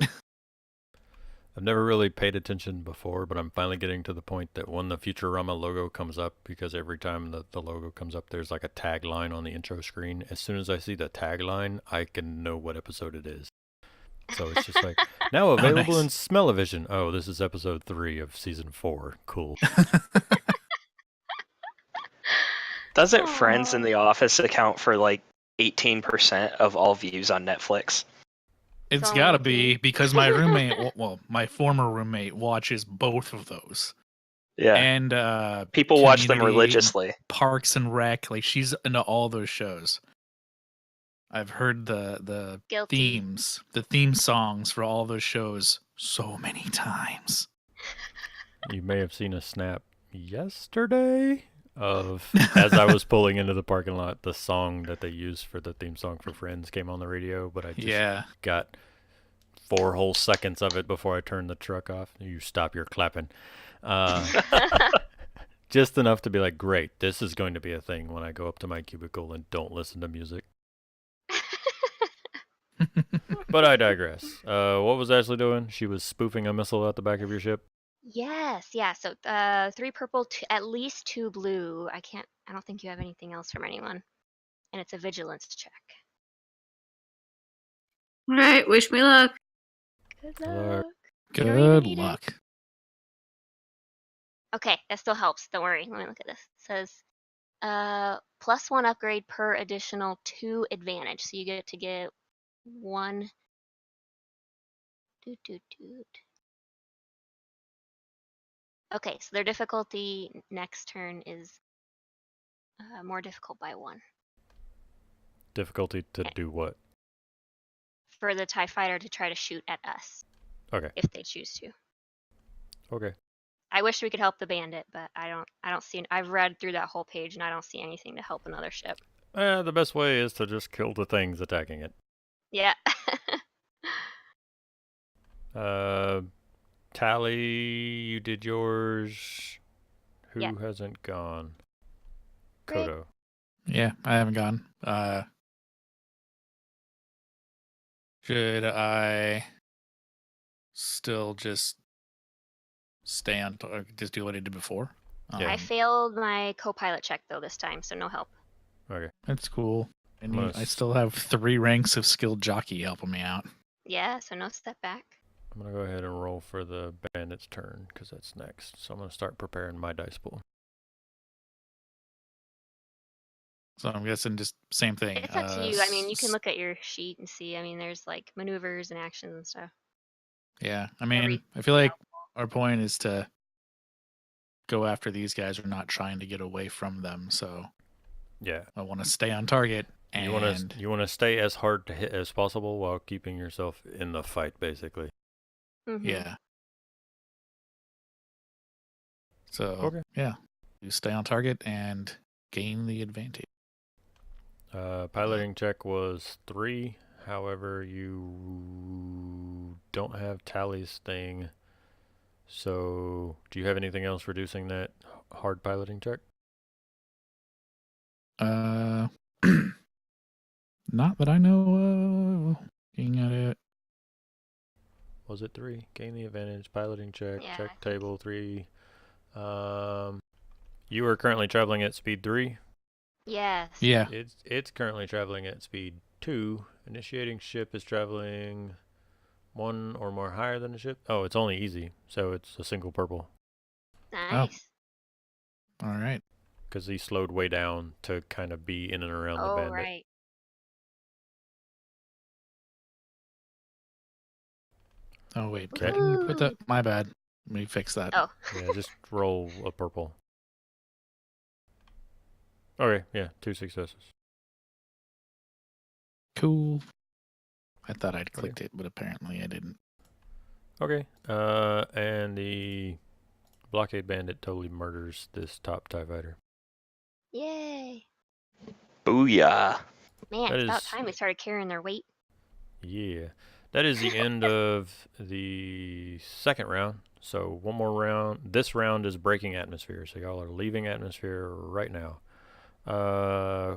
I've never really paid attention before, but I'm finally getting to the point that when the Futurama logo comes up, because every time the logo comes up, there's like a tagline on the intro screen. As soon as I see the tagline, I can know what episode it is. So it's just like, now available nice. in Smell-O-Vision. Oh, this is episode 3 of season 4. Cool. Doesn't Friends Aw. in The Office account for like 18% of all views on Netflix? It's So got to lucky. be because my roommate, well, my former roommate watches both of those. Yeah. And People watch them Community, religiously. Parks and Rec, like she's into all those shows. I've heard the Guilty. themes, the theme songs for all those shows so many times. You may have seen a snap yesterday of, as I was pulling into the parking lot, the song that they used for the theme song for Friends came on the radio, but I just got 4 whole seconds of it before I turned the truck off. You stop your clapping. Just enough to be like, great, this is going to be a thing when I go up to my cubicle and don't listen to music. But I digress. What was Ashley doing? She was spoofing a missile out the back of your ship? Yes, yeah. So 3 purple, at least 2 blue. I don't think you have anything else from anyone. And it's a vigilance check. All right, wish me luck. Good Good luck. luck. You don't even Good need it. luck. Okay, that still helps. Don't worry. Let me look at this. It says +1 upgrade per additional 2 advantage. So you get to get 1. Doot. Okay, so their difficulty next turn is more difficult by 1. Difficulty to do what? For the TIE fighter to try to shoot at us. Okay. If they choose to. Okay. I wish we could help the bandit, but I don't see. I've read through that whole page and I don't see anything to help another ship. The best way is to just kill the things attacking it. Yeah. Tally, you did yours. Who Yeah. hasn't gone? Great. Kodo. Yeah, I haven't gone. Should I still just stay on, just do what I did before? Yeah. I failed my co-pilot check though this time, so no help. Okay. That's cool. I'm And gonna I s- still have 3 ranks of skilled jockey helping me out. Yeah, so no step back. I'm gonna go ahead and roll for the bandit's turn because that's next. So I'm gonna start preparing my dice pool. So I'm guessing just same thing. It's up to you. I mean, you can look at your sheet and see. I mean, there's like maneuvers and actions and stuff. Yeah, I Whatever mean, you I feel think like helpful. our point is to go after these guys. We're not trying to get away from them. So Yeah. I want to stay on target. You And wanna stay as hard to hit as possible while keeping yourself in the fight, basically. Mhm. yeah. So Okay. yeah, you stay on target and gain the advantage. Piloting check was 3. However, you don't have Tally's thing. So, do you have anything else reducing that hard piloting check? Not that I know of. Looking at it. Was it 3? Gain the advantage, piloting check, Yeah, I check think- table 3. You are currently traveling at speed 3. Yes. Yeah. It's currently traveling at speed 2. Initiating ship is traveling 1 or more higher than the ship. Oh, it's only easy, so it's a single purple. Nice. All right. Because he slowed way down to kind of be in and around the Oh, bandit. right. Oh wait, Okay. didn't you put that? Woohoo. My bad. Let me fix that. Oh. Yeah, just roll a purple. Okay, yeah, 2 successes. Cool. I thought I'd clicked it, but apparently I didn't. Okay, and the blockade bandit totally murders this top TIE fighter. Yay. Booyah. Man, That it's about is- time we started carrying their weight. Yeah, that is the end of the second round. So one more round. This round is breaking atmosphere. So y'all are leaving atmosphere right now.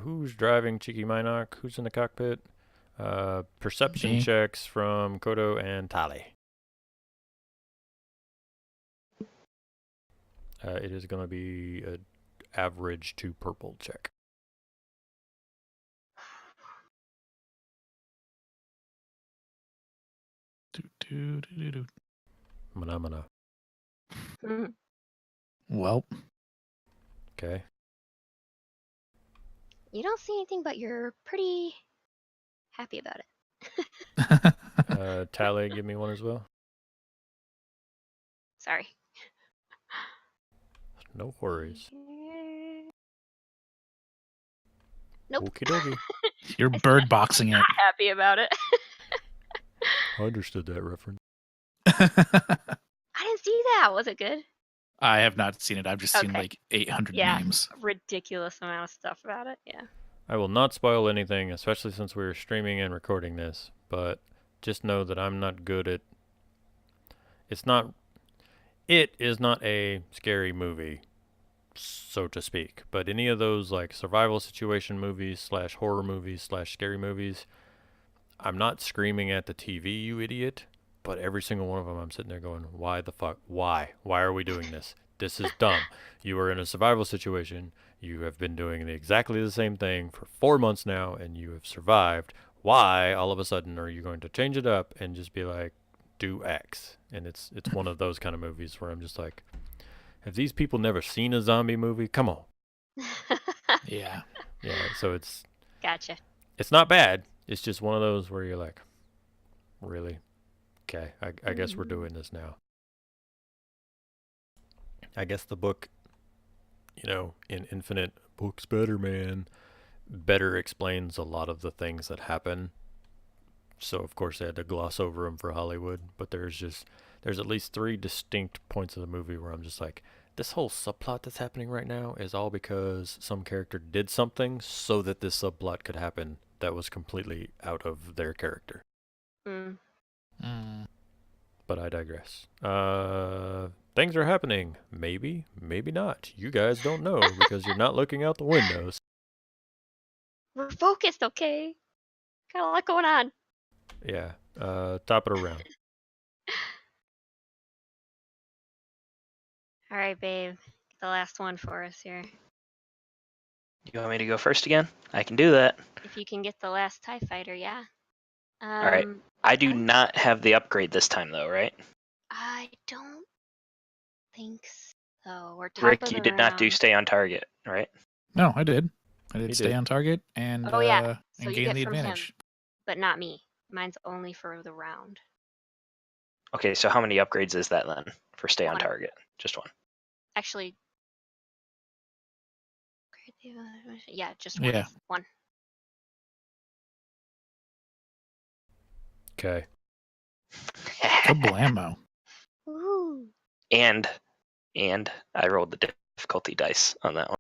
Who's driving Cheeky Minok? Who's in the cockpit? Perception Me. checks from Kodo and Tali. It is going to be an average to purple check. Mana. Mhm. Well, Okay. You don't see anything, but you're pretty happy about it. Tali, give me one as well. Sorry. No worries. Nope. Okie dokie. you're bird boxing it. Not happy about it. I understood that reference. I didn't see that. Was it good? I have not seen it. I've just seen Okay. like 800 Yeah. memes. Ridiculous amount of stuff about it. Yeah. I will not spoil anything, especially since we're streaming and recording this, but just know that I'm not good at... It is not a scary movie, so to speak, but any of those like survival situation movies / horror movies / scary movies, I'm not screaming at the TV, you idiot, but every single one of them I'm sitting there going, why the fuck? Why are we doing this? This is dumb. You are in a survival situation. You have been doing exactly the same thing for 4 months now, and you have survived. Why all of a sudden are you going to change it up and just be like, do X? And it's one of those kind of movies where I'm just like, have these people never seen a zombie movie? Come on. Yeah. Yeah, so it's Gotcha. not bad. It's just one of those where you're like, really? Okay, I guess we're doing this now. I guess the book, in Infinite Books Better Man, better explains a lot of the things that happen. So, of course, they had to gloss over them for Hollywood. But there's at least 3 distinct points of the movie where I'm just like, this whole subplot that's happening right now is all because some character did something so that this subplot could happen that was completely out of their character. Mm. Mm. But I digress. things are happening. Maybe, maybe not. You guys don't know because you're not looking out the windows. We're focused, okay? Got a lot going on. Yeah. Top of the round. All right, babe. Get the last one for us here. You want me to go first again? I can do that. If you can get the last TIE fighter, yeah. right. I do not have the upgrade this time, though, right? I don't think so. We're top Rick, of the you did not do round. stay on target, right? No, I did. I He did stay did. on target and Oh, yeah. So and you gain get the from him. advantage. But not me. Mine's only for the round. Okay, so how many upgrades is that then for stay on One. target? Just one. Actually, yeah, just one. Yeah. One. Okay. Kablamo. Ooh. and I rolled the difficulty dice on that one.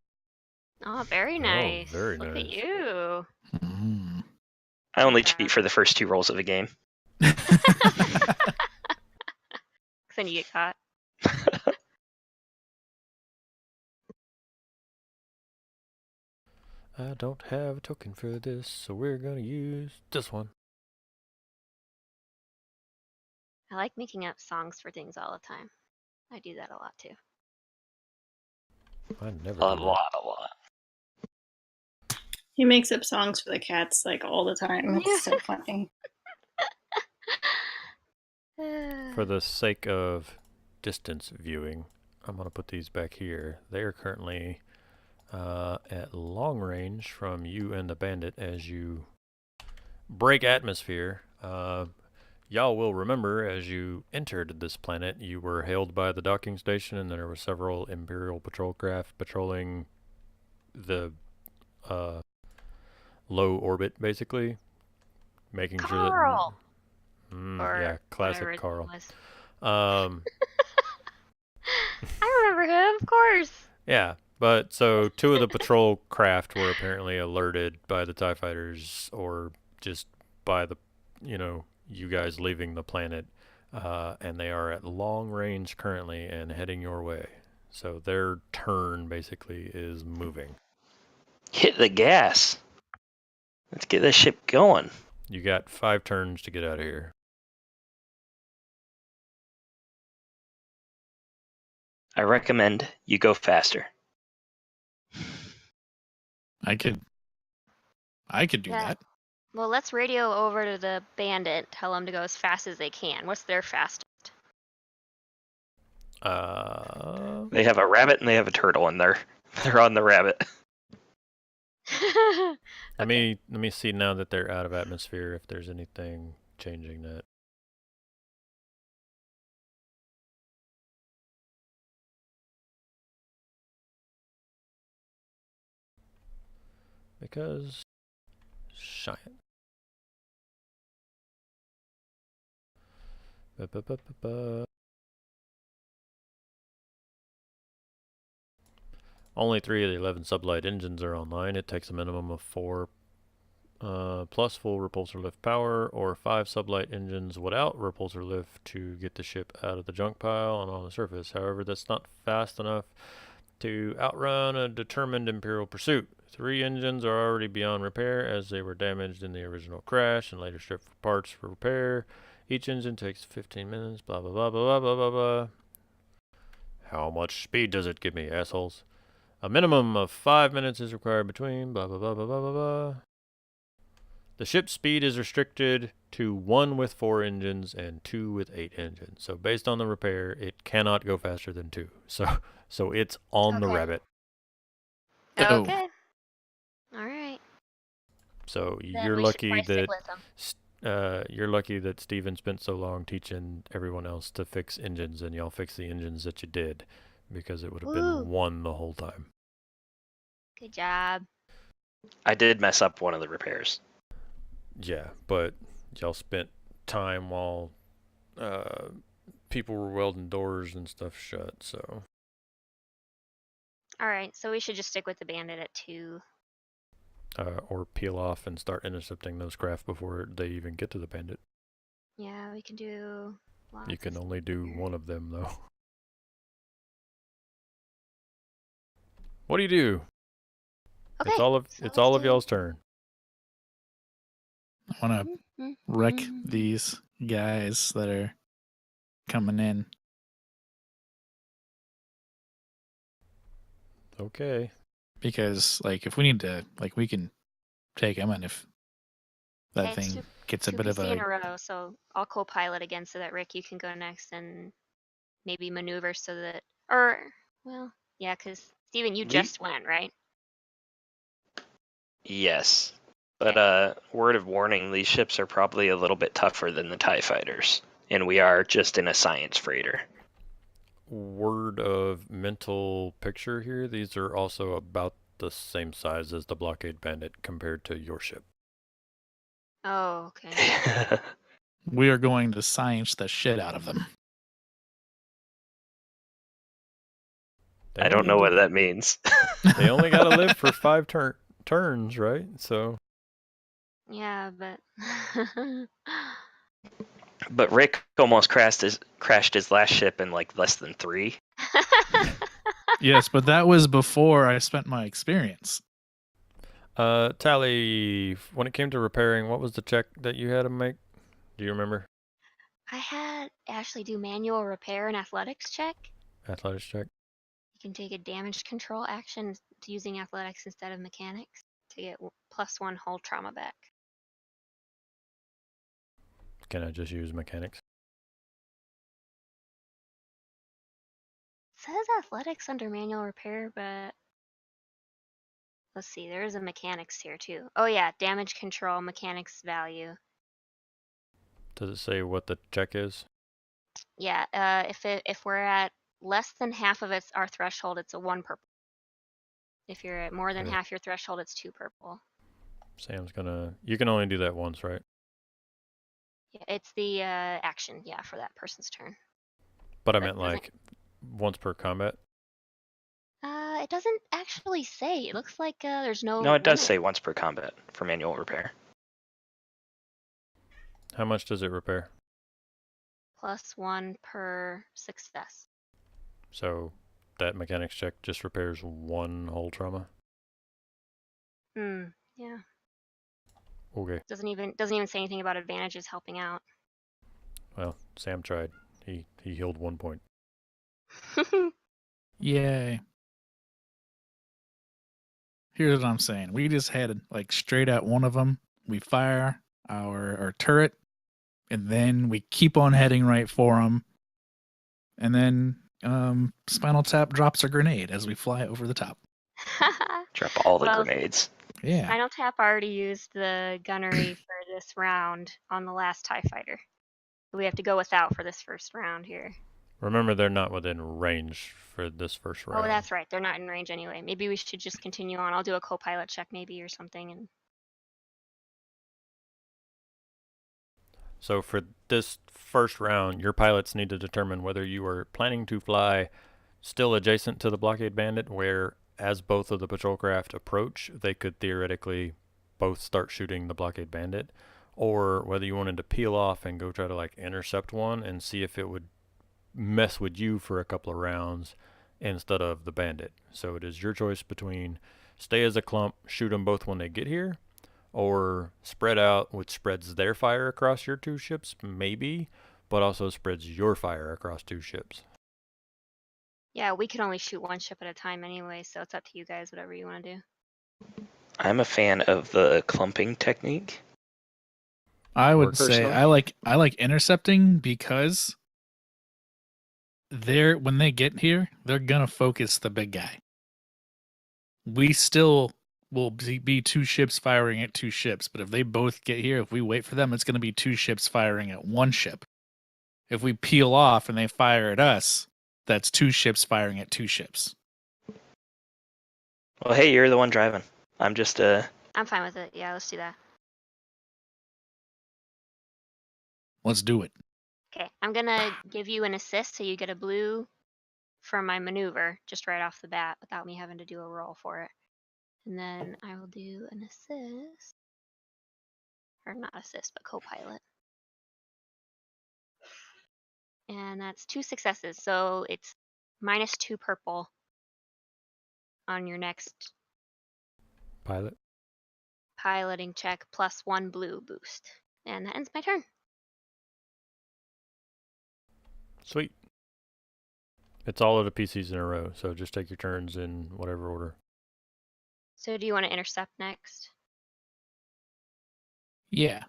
Oh, very Oh, nice. very Look at nice. you. Mm. I only job. cheat for the first 2 rolls of a game. Then you get caught. I don't have a token for this, so we're gonna use this one. I like making up songs for things all the time. I do that a lot too. I never A do that. lot. He makes up songs for the cats like all the time. It's so funny. For the sake of distance viewing, I'm going to put these back here. They are currently at long range from you and the bandit as you break atmosphere. Y'all will remember as you entered this planet, you were hailed by the docking station, and there were several Imperial patrol craft patrolling the low orbit, basically, making sure that. Carl. Yeah, classic Carl. I remember him, of course. Yeah, but so 2 of the patrol craft were apparently alerted by the TIE fighters or just by the, you guys leaving the planet, and they are at long range currently and heading your way. So their turn basically is moving. Hit the gas. Let's get this ship going. You got 5 turns to get out of here. I recommend you go faster. I could do Yeah. that. Well, let's radio over to the bandit. Tell them to go as fast as they can. What's their fastest? They have a rabbit and they have a turtle, and they're on the rabbit. Let me see now that they're out of atmosphere if there's anything changing that. Because shine. Only 3 of the 11 sublight engines are online. It takes a minimum of 4 plus full repulsor lift power or 5 sublight engines without repulsor lift to get the ship out of the junk pile and on the surface. However, that's not fast enough to outrun a determined Imperial pursuit. 3 engines are already beyond repair as they were damaged in the original crash and later stripped for parts for repair. Each engine takes 15 minutes, blah, blah, blah, blah, blah, blah, blah. How much speed does it give me, assholes? A minimum of 5 minutes is required between, blah, blah, blah, blah, blah, blah, blah. The ship's speed is restricted to 1 with 4 engines and 2 with 8 engines. So based on the repair, it cannot go faster than 2. So it's on the Okay. rabbit. Oh. Okay. All right. So Then you're we should lucky probably stick that with them. Steven spent so long teaching everyone else to fix engines, and y'all fixed the engines that you did, because it would have Woo. been 1 the whole time. Good job. I did mess up one of the repairs. Yeah, but y'all spent time while people were welding doors and stuff shut, so. All right. So we should just stick with the bandit at 2. Or peel off and start intercepting those craft before they even get to the bandit. Yeah, we can do. You can only do 1 of them, though. What do you do? Okay. It's all of so it's let's all of do- y'all's turn. I want to wreck these guys that are coming in. Okay. Because, like, if we need to, like, we can take them, and if that Okay, it's thing gets a two bit of PC in a... a row, so I'll co-pilot again so that Rick, you can go next and maybe maneuver so that, or well, yeah, because Steven, you We- just went, right? Yes. But word of warning, these ships are probably a little bit tougher than the TIE fighters. And we are just in a science freighter. Word of mental picture here. These are also about the same size as the blockade bandit compared to your ship. Oh, okay. We are going to science the shit out of them. They I don't only know what li- that means. They only got to live for 5 turns, right? So Yeah, but But Rick almost crashed his last ship in like less than 3. Yes, but that was before I spent my experience. Tally, when it came to repairing, what was the check that you had to make? Do you remember? I had Ashley do manual repair and athletics check. Athletics check. You can take a damage control action using athletics instead of mechanics to get +1 hull trauma back. Can I just use mechanics? It says athletics under manual repair, but let's see, there is a mechanics here too. Oh yeah, damage control mechanics value. Does it say what the check is? Yeah, if we're at less than half of our threshold, it's a 1 purple. If you're at more than Okay. half your threshold, it's 2 purple. Sam's gonna. You can only do that once, right? Yeah, it's the action, yeah, for that person's turn. But I But meant doesn't- like once per combat. It doesn't actually say. It looks like there's no. No, it does limit. say once per combat for manual repair. How much does it repair? +1 per success. So that mechanics check just repairs 1 hull trauma. Yeah. Okay. Doesn't even say anything about advantages helping out. Well, Sam tried. He healed 1 point. Yay. Here's what I'm saying. We just had, like, straight at one of them. We fire our turret, and then we keep on heading right for them. And then Spinal Tap drops a grenade as we fly over the top. Drop all the Well, grenades. Yeah. Spinal Tap already used the gunnery for this round on the last TIE fighter. We have to go without for this first round here. Remember, they're not within range for this first round. Oh, that's right. They're not in range anyway. Maybe we should just continue on. I'll do a co-pilot check maybe or something. And So for this first round, your pilots need to determine whether you are planning to fly still adjacent to the blockade bandit, where as both of the patrol craft approach, they could theoretically both start shooting the blockade bandit, or whether you wanted to peel off and go try to like intercept one and see if it would mess with you for a couple of rounds instead of the bandit. So it is your choice between stay as a clump, shoot them both when they get here, or spread out, which spreads their fire across your 2 ships, maybe, but also spreads your fire across 2 ships. yeah, we can only shoot 1 ship at a time anyway, so it's up to you guys, whatever you want to do. I'm a fan of the clumping technique. I would Work say personally. I like intercepting because when they get here, they're gonna focus the big guy. We still will be 2 ships firing at 2 ships, but if they both get here, if we wait for them, it's gonna be 2 ships firing at 1 ship. If we peel off and they fire at us, that's 2 ships firing at 2 ships. Well, hey, you're the one driving. I'm just I'm fine with it. Yeah, let's do that. Let's do it. Okay, I'm gonna give you an assist so you get a blue for my maneuver just right off the bat without me having to do a roll for it. And then I will do an assist. Or not assist, but co-pilot. And that's 2 successes, so it's -2 purple on your next Pilot. piloting check plus 1 blue boost. And that ends my turn. Sweet. It's all of the PCs in a row, so just take your turns in whatever order. So do you want to intercept next? Yeah.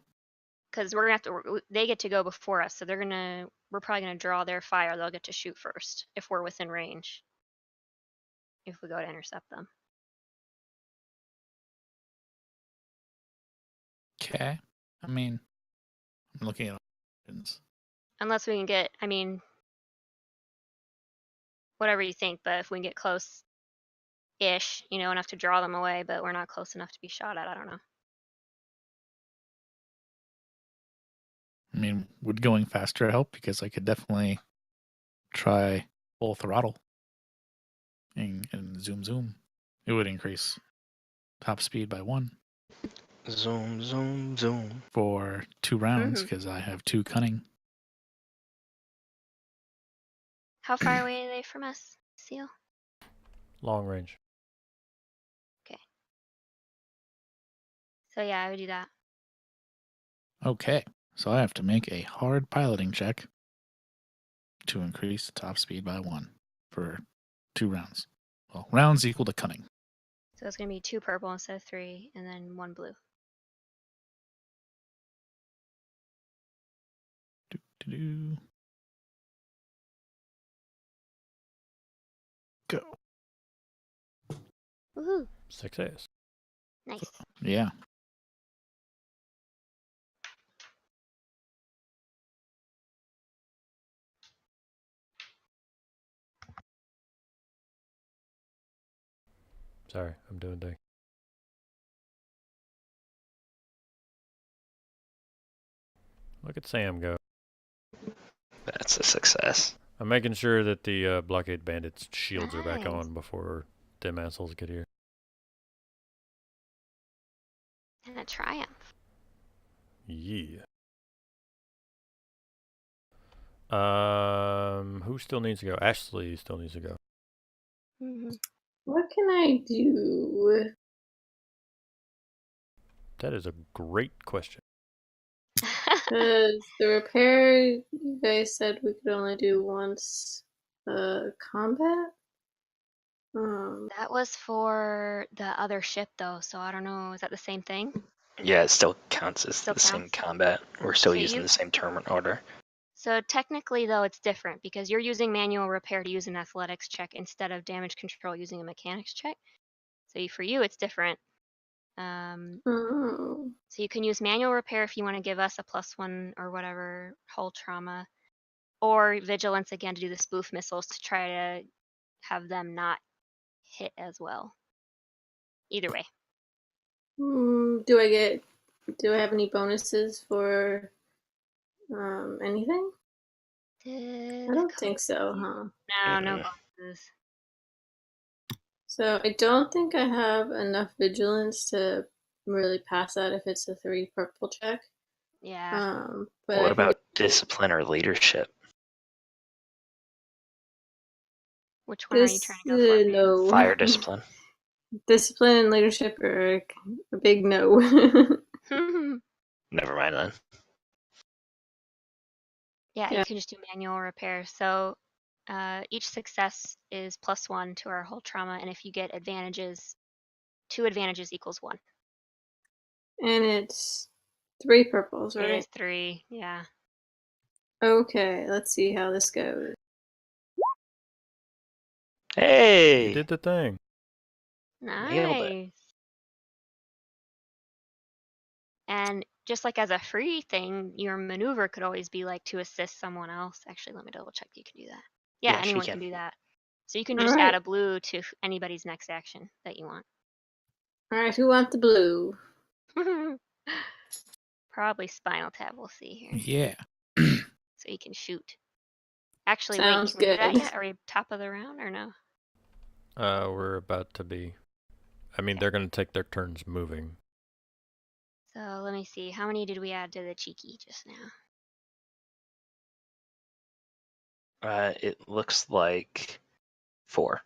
Because we're gonna have to. They get to go before us, so we're probably gonna draw their fire. They'll get to shoot first if we're within range. If we go to intercept them. Okay. I mean, I'm looking at options. Unless we can get, whatever you think, but if we can get close-ish, enough to draw them away, but we're not close enough to be shot at, I don't know. I mean, would going faster help? Because I could definitely try full throttle and zoom zoom. It would increase top speed by 1 Zoom, zoom, zoom. for 2 rounds because I have 2 cunning. How far away are they from us, Seal? Long range. So yeah, I would do that. Okay, so I have to make a hard piloting check to increase the top speed by 1 for 2 rounds. Well, rounds equal to cunning. So it's gonna be 2 purple instead of 3, and then 1 blue. Do-do-do. Go. Woohoo! Success. Nice. Yeah. Sorry, I'm doing thing. Look at Sam go. That's a success. I'm making sure that the blockade bandits' shields are back Nice. on before them assholes get here. And a triumph. Yeah. Who still needs to go? Ashley still needs to go. Mm-hmm. What can I do? That is a great question. Because the repair, you guys said we could only do once combat? That was for the other ship, though, so I don't know. Is that the same thing? Yeah, it still counts as Still the same counts? combat. We're still So using you- the same term order. So technically, though, it's different because you're using manual repair to use an athletics check instead of damage control using a mechanics check. So for you, it's different. Oh. So you can use manual repair if you want to give us a +1 or whatever hull trauma, or vigilance again to do the spoof missiles to try to have them not hit as well. Either way. Do I have any bonuses for anything? I don't think so, huh? No Mm. bonuses. So I don't think I have enough vigilance to really pass that if it's a 3 purple check. Yeah. But What I can about discipline or leadership? Which one are you trying to go for? no. Fire discipline. Discipline and leadership are a big no. Never mind then. Yeah, Yeah. you can just do manual repair. So each success is +1 to our hull trauma, and if you get advantages, 2 advantages equals 1. And it's 3 purples, It right? is 3, yeah. Okay, let's see how this goes. Hey! You did the thing. Nailed it. Nice. And just like as a free thing, your maneuver could always be like to assist someone else. Actually, let me double check you can do that. Yeah, Yeah, she anyone can. can do that. So you can All just add right. a blue to anybody's next action that you want. Alright, who wants the blue? Probably Spinal Tap, we'll see here. Yeah. So you can shoot. Actually, wait, Sounds can we do that good. yet? Are we top of the round or no? We're about to be. I mean, Okay. they're going to take their turns moving. So let me see. How many did we add to the cheeky just now? It looks like 4.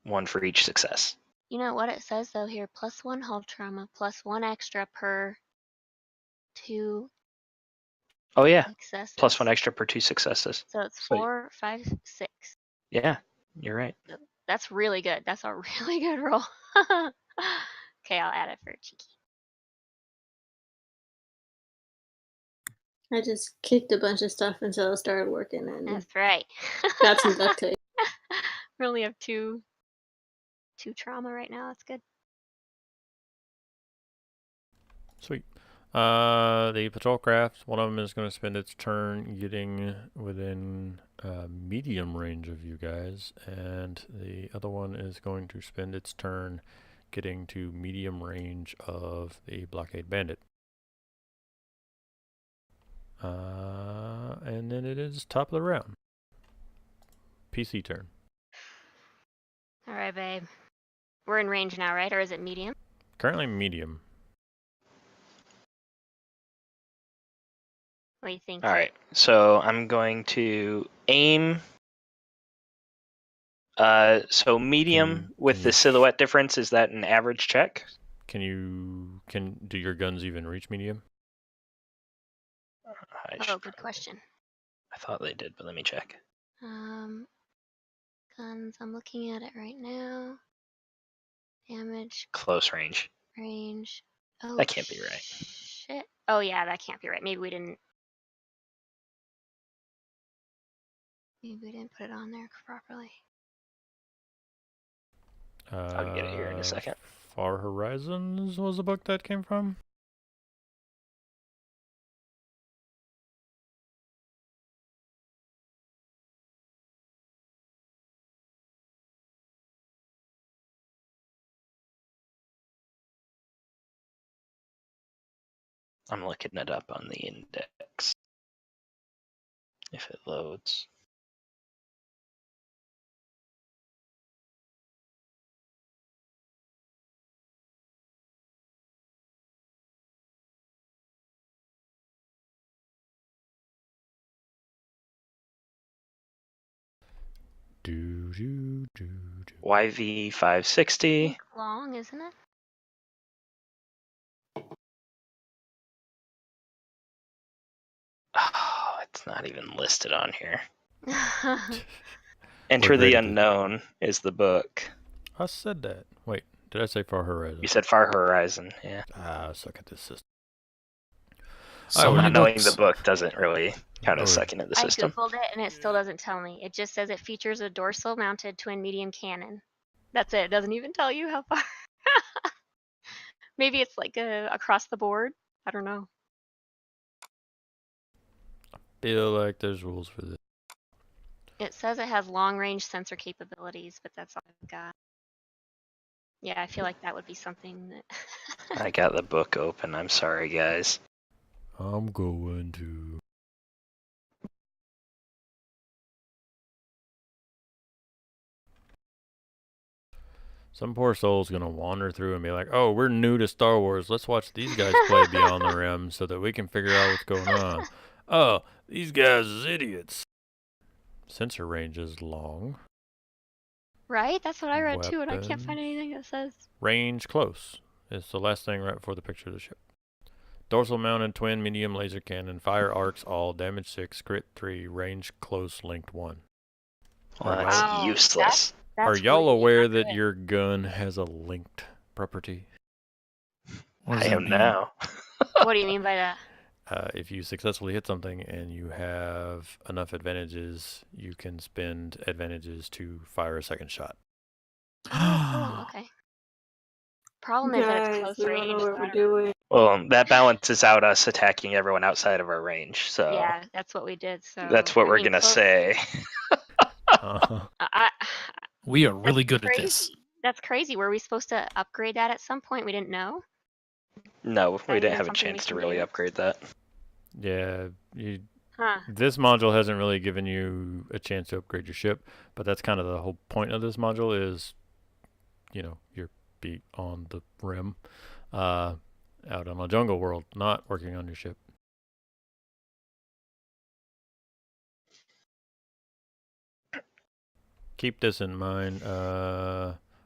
1 for each success. You know what it says though here? +1 hull trauma, +1 extra per 2 Oh yeah, successes. +1 extra per 2 successes. So it's So- 4, 5, 6. Yeah, you're right. That's really good. That's a really good roll. Okay, I'll add it for cheeky. I just kicked a bunch of stuff until it started working and That's right. got some duct tape. We only have two trauma right now. That's good. Sweet. The patrol craft, one of them is going to spend its turn getting within medium range of you guys, and the other one is going to spend its turn getting to medium range of the blockade bandit. And then it is top of the round. PC turn. All right, babe. We're in range now, right? Or is it medium? Currently medium. What do you think? All right, so I'm going to aim. So medium with the silhouette difference, is that an average check? Can do your guns even reach medium? Oh, good question. I thought they did, but let me check. Guns. I'm looking at it right now. Damage, Close range. range. Oh, That can't be right. Shit. Oh yeah, that can't be right. Maybe we didn't put it on there properly. I'll get it here in a second. Far Horizons was the book that came from? I'm looking it up on the index. If it loads. YV 560. Long, isn't it? Oh, it's not even listed on here. What Enter grade the is it? Unknown is the book. I said that. Wait, did I say Far Horizon? You said Far Horizon, yeah. I suck at this system. So well, many Not knowing books. the book doesn't really count as Oh, sucking at the I system. googled it and it still doesn't tell me. It just says it features a dorsal mounted twin medium cannon. That's it. It doesn't even tell you how far. Maybe it's like across the board. I don't know. Feel like there's rules for this. It says it has long range sensor capabilities, but that's all I've got. Yeah, I feel like that would be something that. I got the book open. I'm sorry, guys. I'm going to. Some poor soul's gonna wander through and be like, "Oh, we're new to Star Wars. Let's watch these guys play Beyond the Rim so that we can figure out what's going on." Oh, these guys is idiots. Sensor range is long. Right? That's what I read too, and I can't find Weapons. anything that says. Range close. It's the last thing right before the picture of the ship. Dorsal mounted twin medium laser cannon. Fire arcs all. Damage 6. Crit 3. Range close. Linked 1. Well, Are that's Wow, useless. Are That's y'all really aware not that good. your gun has a linked property? What does I that am mean? now. What do you mean by that? If you successfully hit something and you have enough advantages, you can spend advantages to fire a second shot. Oh, cool. Okay. Problem is that it's Guys, close we don't range. know So what I we're don't know. doing. Well, that balances out us attacking everyone outside of our range. So Yeah, that's what we did. So that's what I we're mean, gonna close- say. We are really that's good at this. crazy. That's crazy. Were we supposed to upgrade that at some point? We didn't know. No, we That didn't even have a something we chance to can really do? upgrade that. Yeah, Huh. this module hasn't really given you a chance to upgrade your ship, but that's kind of the whole point of this module is, your beat on the rim, out on a jungle world, not working on your ship. keep this in mind.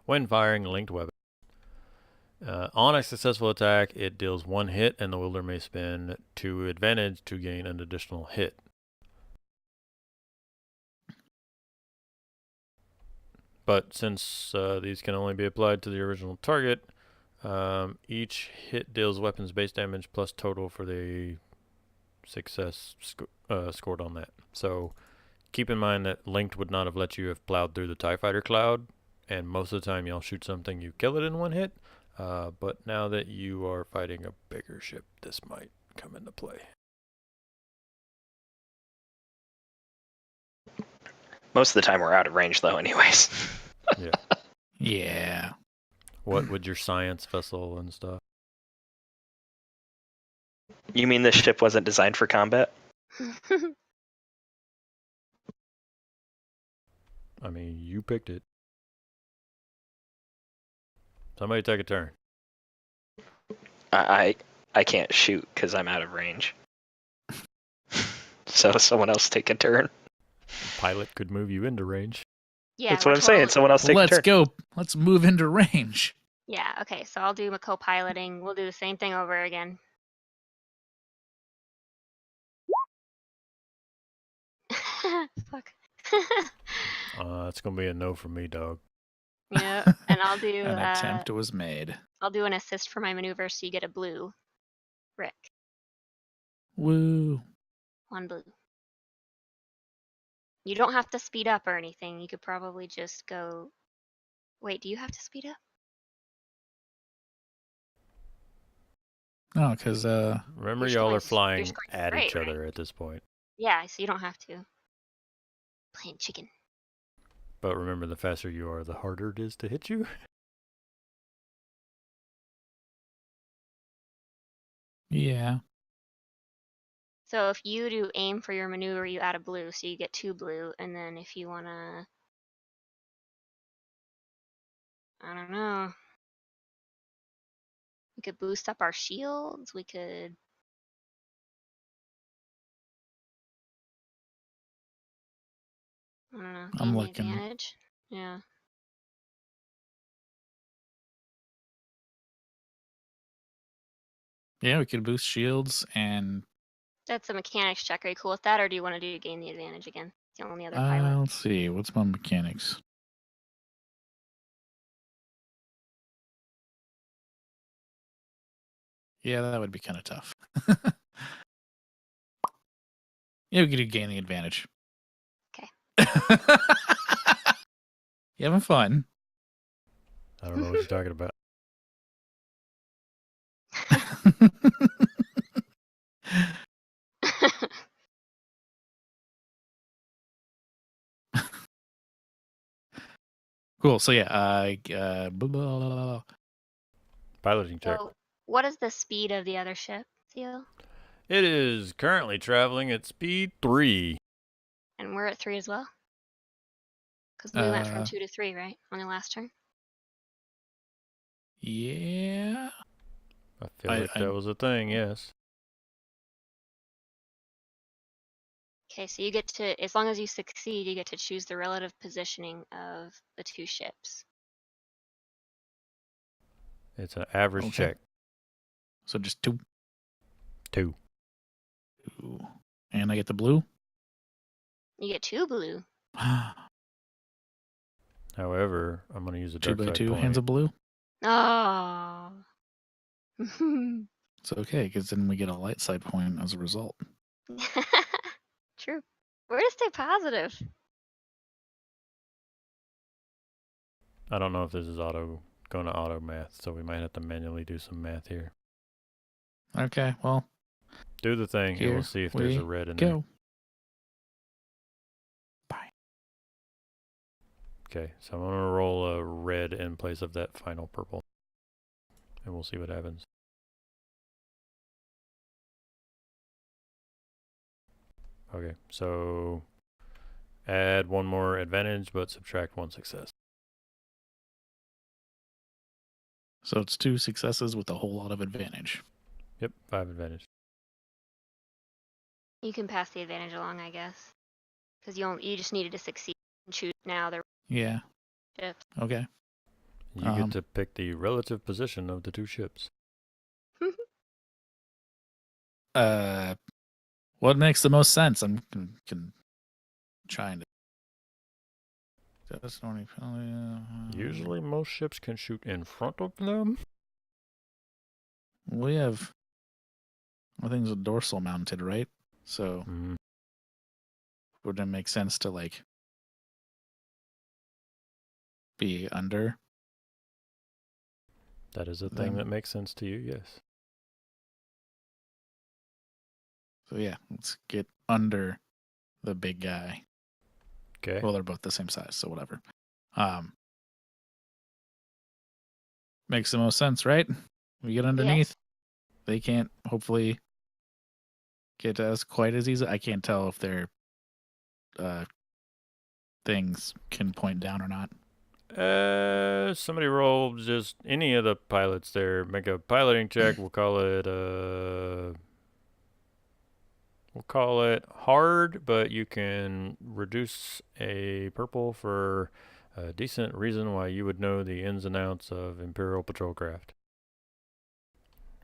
When firing a linked weapon, on a successful attack, it deals 1 hit, and the wielder may spend 2 advantage to gain an additional hit. But since these can only be applied to the original target, each hit deals weapons base damage plus total for the success scored on that. So keep in mind that linked would not have let you have plowed through the TIE Fighter cloud, and most of the time y'all shoot something, you kill it in 1 hit. But now that you are fighting a bigger ship, this might come into play. Most of the time we're out of range, though, anyways. Yeah. Yeah. What would your science vessel and stuff? You mean this ship wasn't designed for combat? I mean, you picked it. Somebody take a turn. I can't shoot because I'm out of range. So someone else take a turn. Pilot could move you into range. Yeah, That's we're what I'm saying. totally- Someone else take a Let's turn. go. Let's move into range. Yeah, okay, so I'll do my co-piloting. We'll do the same thing over again. Fuck. It's gonna be a no for me, dog. Yeah, and I'll do An attempt was made. I'll do an assist for my maneuver, so you get a blue. Rick, Woo. 1 blue. You don't have to speed up or anything. You could probably just go. Wait, do you have to speed up? No, because Remember, You're y'all going are s- you're flying just going at each straight, right? other at this point. Yeah, so you don't have to. Playing chicken. But remember, the faster you are, the harder it is to hit you. yeah. So if you do aim for your maneuver, you add a blue, so you get 2 blue, and then if you wanna, I don't know, we could boost up our shields. We could. I don't know. I'm Gain the looking. advantage. Yeah. Yeah, we could boost shields and That's a mechanics check. Are you cool with that, or do you want to do gain the advantage again? It's the only other pilot. let's see. What's my mechanics? Yeah, that would be kind of tough. Yeah, we could do gain the advantage. Okay. You having fun? I don't know what you're talking about. Cool. So yeah, blah, blah, blah, blah. Piloting check. So, what is the speed of the other ship, Theo? It is currently traveling at speed 3. And we're at 3 as well? Because we went from 2 to 3, right? On the last turn? Yeah. I feel like that was a thing, yes. Okay, so you get to, as long as you succeed, you get to choose the relative positioning of the 2 ships. It's an average Okay. check. So just 2. 2. Ooh. And I get the blue. You get 2 blue. However, I'm going to use a 2 dark by side 2 point. hands of blue. Oh. It's okay, because then we get a light side point as a result. True. We're to stay positive. I don't know if this is going to auto math, so we might have to manually do some math here. Okay, well, Do the thing, and here we'll see if there's a we red in there. go. Bye. Okay, so I'm going to roll a red in place of that final purple. And we'll see what happens. Okay, so add 1 more advantage, but subtract 1 success. So it's 2 successes with a whole lot of advantage. Yep, 5 advantage. You can pass the advantage along, I guess. Because you just needed to succeed and choose now. Yeah. Ships. Okay. You get to pick the relative position of the two ships. What makes the most sense? I'm trying to. Usually, most ships can shoot in front of them. We have. Things are dorsal mounted, right? So would it make sense to like be under? That is a thing that makes sense to you, yes. So yeah, let's get under the big guy. Okay. Well, they're both the same size, so whatever. Makes the most sense, right? We get underneath. Yes. They can't hopefully get to us quite as easy. I can't tell if their things can point down or not. Somebody roll just any of the pilots there. Make a piloting check. We'll call it hard, but you can reduce a purple for a decent reason why you would know the ins and outs of Imperial patrol craft.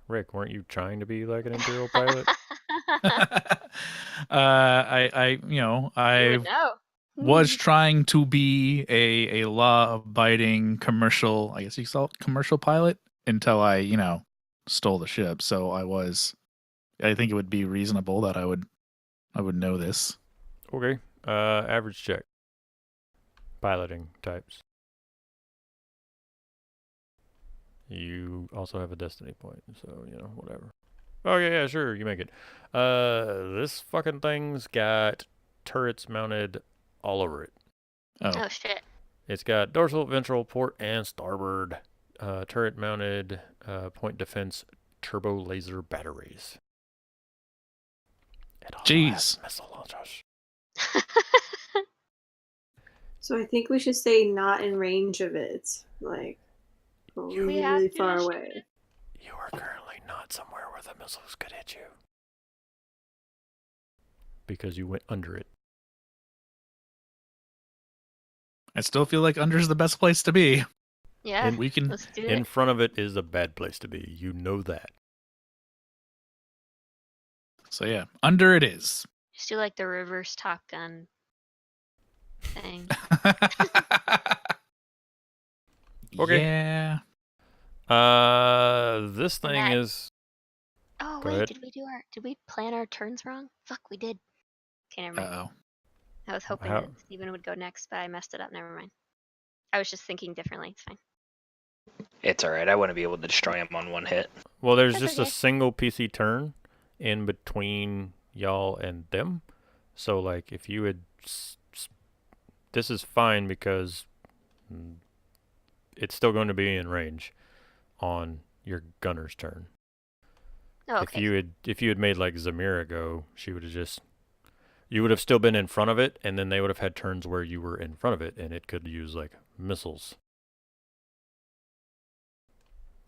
Rick, weren't you trying to be like an Imperial pilot? I was trying to be a law-abiding commercial, I guess you call it commercial pilot, until I, stole the ship. So I think it would be reasonable that I would know this. Okay. Average check. Piloting types. You also have a destiny point, so, whatever. Okay, yeah, sure, you make it. This fucking thing's got turrets mounted all over it. Oh shit. It's got dorsal, ventral, port, and starboard turret mounted point defense turbo laser batteries. It also has missile launchers. So I think we should stay not in range of it. Like, really far away. You are currently not somewhere where the missiles could hit you. Because you went under it. I still feel like under's the best place to be. Yeah, and we can. Let's do In it. front of it is a bad place to be. You know that. So yeah, under it is. Just do like the reverse Top Gun thing. Okay. Yeah. This thing is. Oh Go wait, ahead. did we plan our turns wrong? Fuck, we did. Okay, never mind. Uh-oh. I was hoping that Steven would go next, but I messed it up. Never mind. I was just thinking differently. It's fine. It's alright. I wouldn't be able to destroy him on one hit. Well, there's That's just a single PC turn in between y'all and them. So, like, if you had. This is fine because it's still going to be in range on your gunner's turn. Oh, okay. If you had made like Zamira go, she would have just. You would have still been in front of it, and then they would have had turns where you were in front of it, and it could use like missiles.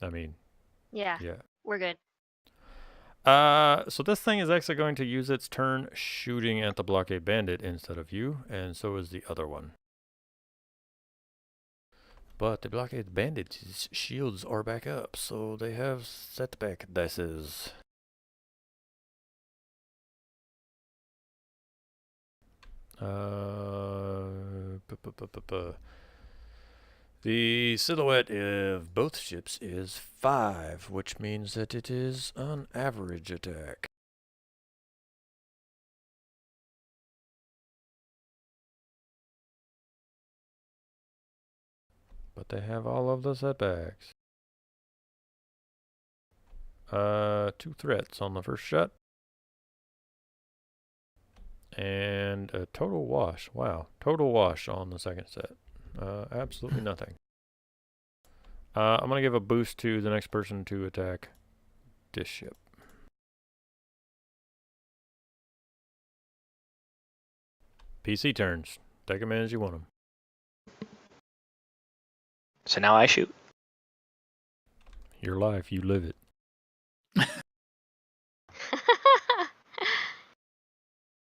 I mean. Yeah. We're good. So this thing is actually going to use its turn shooting at the blockade bandit instead of you, and so is the other one. But the blockade bandit's shields are back up, so they have setback dices. The silhouette of both ships is 5, which means that it is an average attack. But they have all of the setbacks. 2 threats on the first shot. And a total wash. Wow. Total wash on the second set. Absolutely nothing. I'm going to give a boost to the next person to attack this ship. PC turns. Take them in as you want them. So now I shoot. Your life, you live it.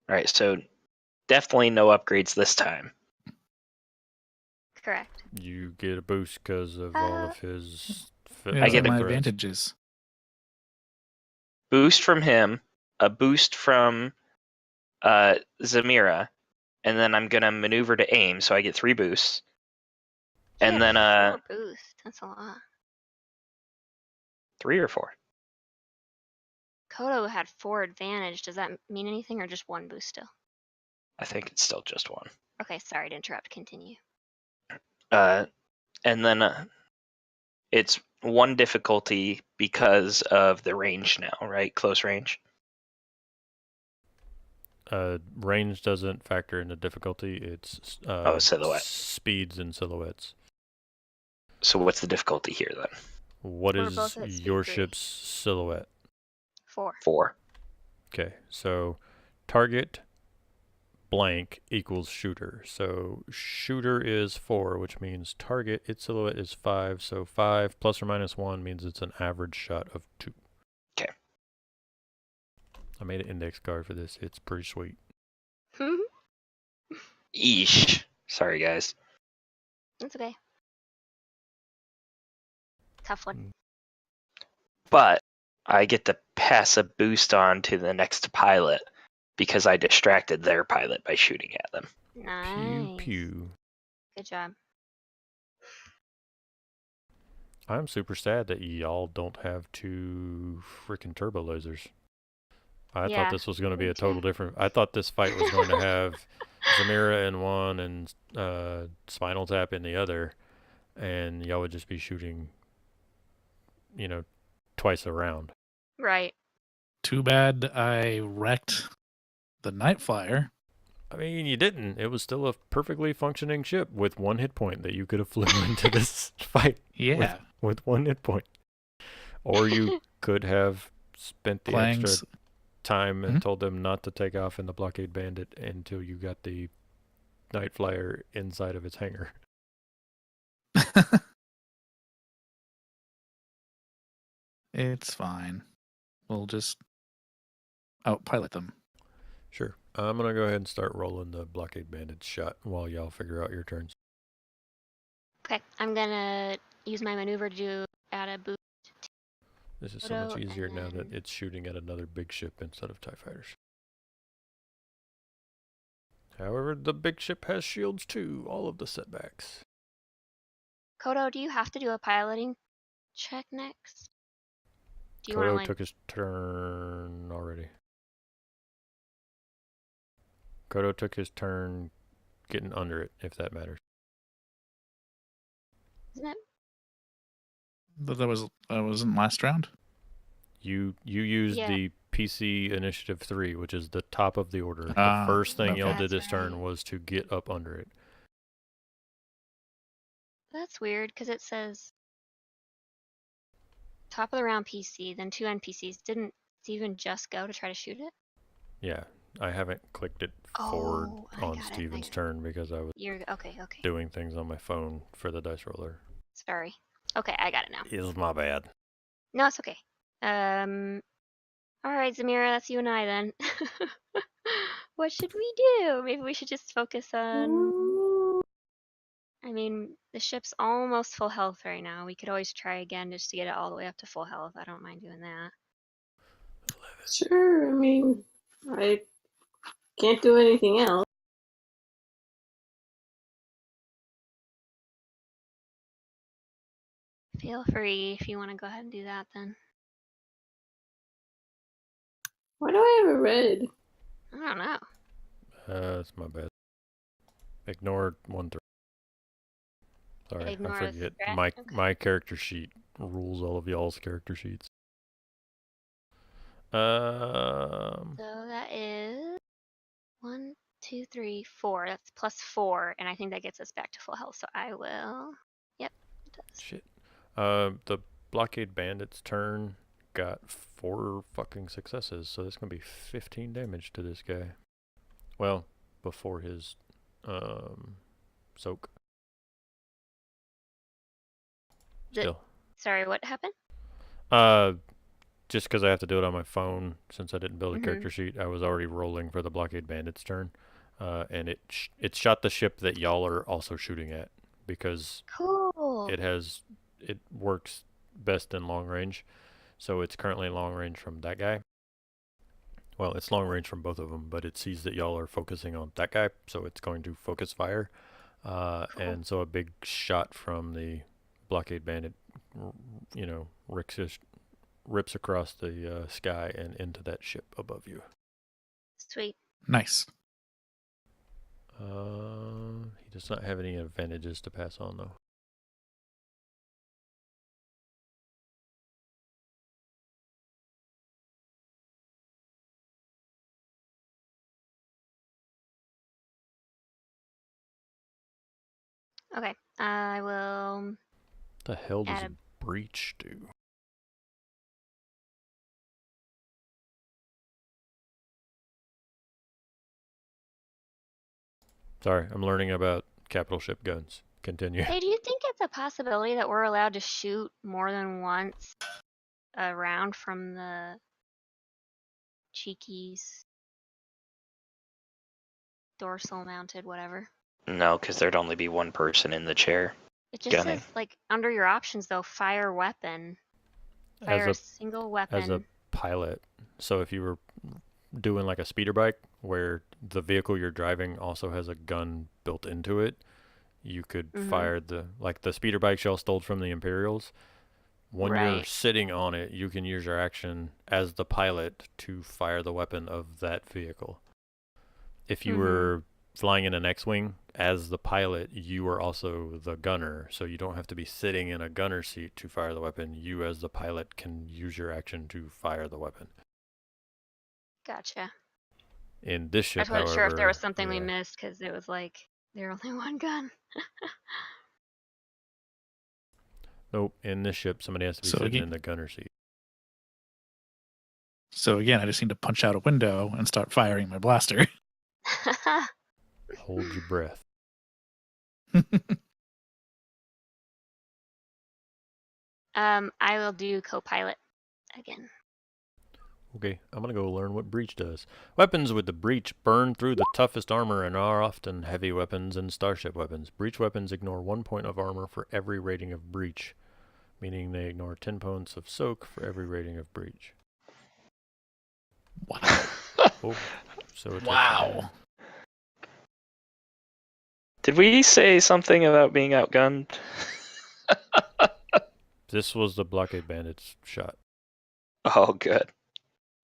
Alright, so definitely no upgrades this time. Correct. You get a boost because of all of his. Yeah, I get my a- advantages. Boost from him, a boost from Zamira, and then I'm gonna maneuver to aim, so I get 3 boosts. And Yeah, then 4 boost. That's a lot. 3 or 4. Kodo had 4 advantage. Does that mean anything or just 1 boost still? I think it's still just 1. Okay, sorry to interrupt. Continue. And then it's 1 difficulty because of the range now, right? Close range. Range doesn't factor into difficulty. It's Silhouette. speeds and silhouettes. So what's the difficulty here then? What We're is both at speed your 3. ship's silhouette? 4. 4. Okay, so target blank equals shooter. So shooter is 4, which means target, its silhouette is 5. So 5 plus or minus 1 means it's an average shot of 2. Okay. I made an index card for this. It's pretty sweet. Eesh. Sorry, guys. That's okay. Tough one. But I get to pass a boost on to the next pilot because I distracted their pilot by shooting at them. Nice. Pew pew. Good job. I'm super sad that y'all don't have 2 freaking turbo lasers. I Yeah, thought this was going to be me a total too. different. I thought this fight was going to have Zamira in one and Spinal Tap in the other, and y'all would just be shooting, twice around. Right. Too bad I wrecked the Night Flyer. I mean, you didn't. It was still a perfectly functioning ship with 1 hit point that you could have flew into this fight Yeah. with 1 hit point. Or you could have spent the extra time and told them not to take off in the Blockade Bandit until you got the Night Flyer inside of its hangar. It's fine. We'll just outpilot them. Sure. I'm going to go ahead and start rolling the Blockade Bandit shot while y'all figure out your turns. Okay, I'm gonna use my maneuver to add a boost. This is so much Kodo, easier and now that then- it's shooting at another big ship instead of TIE fighters. However, the big ship has shields too, all of the setbacks. Kodo, do you have to do a piloting check next? Do you want Kodo to took his turn already. Kodo took his turn getting under it, if that matters. Isn't it? But that wasn't last round. You used Yeah. the PC Initiative 3, which is the top of the order. Ah, The first thing y'all okay. did That's this turn right. was to get up under it. That's weird because it says top of the round PC, then 2 NPCs. Didn't Steven just go to try to shoot it? Yeah, I haven't clicked it forward Oh, I on got it, I Steven's got it. turn because I was You're okay. doing things on my phone for the dice roller. Sorry. Okay, I got it now. Is my bad. No, it's okay. All right, Zamira, that's you and I then. What should we do? Maybe we should just focus on. I mean, the ship's almost full health right now. We could always try again just to get it all the way up to full health. I don't mind doing that. Sure, I mean, I can't do anything else. Feel free if you want to go ahead and do that then. Why do I have a red? I don't know. That's my bad. Ignore 1/3. Sorry, Ignore I the forget. threat? Okay. My character sheet rules all of y'all's character sheets. So that is 1, 2, 3, 4. That's +4, and I think that gets us back to full health. So I will. Yep, it does. Shit. The Blockade Bandit's turn got 4 fucking successes, so that's gonna be 15 damage to this guy. Well, before his soak. Still. Sorry, what happened? Just because I have to do it on my phone, since I didn't build a Mhm. character sheet, I was already rolling for the Blockade Bandit's turn, and it shot the ship that y'all are also shooting at, because Cool. it works best in long range. So it's currently long range from that guy. Well, it's long range from both of them, but it sees that y'all are focusing on that guy, so it's going to focus fire. And so a big shot from the blockade bandit, rips across the sky and into that ship above you. Sweet. Nice. He does not have any advantages to pass on, though. Okay. I will The hell does add a breach do? Sorry, I'm learning about capital ship guns. Continue. Hey, do you think it's a possibility that we're allowed to shoot more than once a round from the cheekies dorsal mounted whatever? No, because there'd only be one person in the chair. It just Gunning. says like under your options though, fire weapon. Fire a single weapon. As a pilot, so if you were doing like a speeder bike where the vehicle you're driving also has a gun built into it, you could fire the speeder bike y'all stole from the Imperials. When you're sitting on it, you can use your action as the pilot to fire the weapon of that vehicle. If you were flying in an X-Wing, as the pilot, you are also the gunner, so you don't have to be sitting in a gunner seat to fire the weapon. You, as the pilot, can use your action to fire the weapon. Gotcha. In this ship, I wasn't sure if there was something we yeah. missed because it was like there's only one gun. Nope, in this ship, somebody has to be sitting in the gunner seat. So again, I just need to punch out a window and start firing my blaster. Hold your breath. I will do co-pilot again. Okay, I'm gonna go learn what breach does. Weapons with the breach burn through the toughest armor and are often heavy weapons and starship weapons. Breach weapons ignore 1 point of armor for every rating of breach, meaning they ignore 10 points of soak for every rating of breach. Wow. So wow. Did we say something about being outgunned? This was the blockade bandit's shot. Oh, good.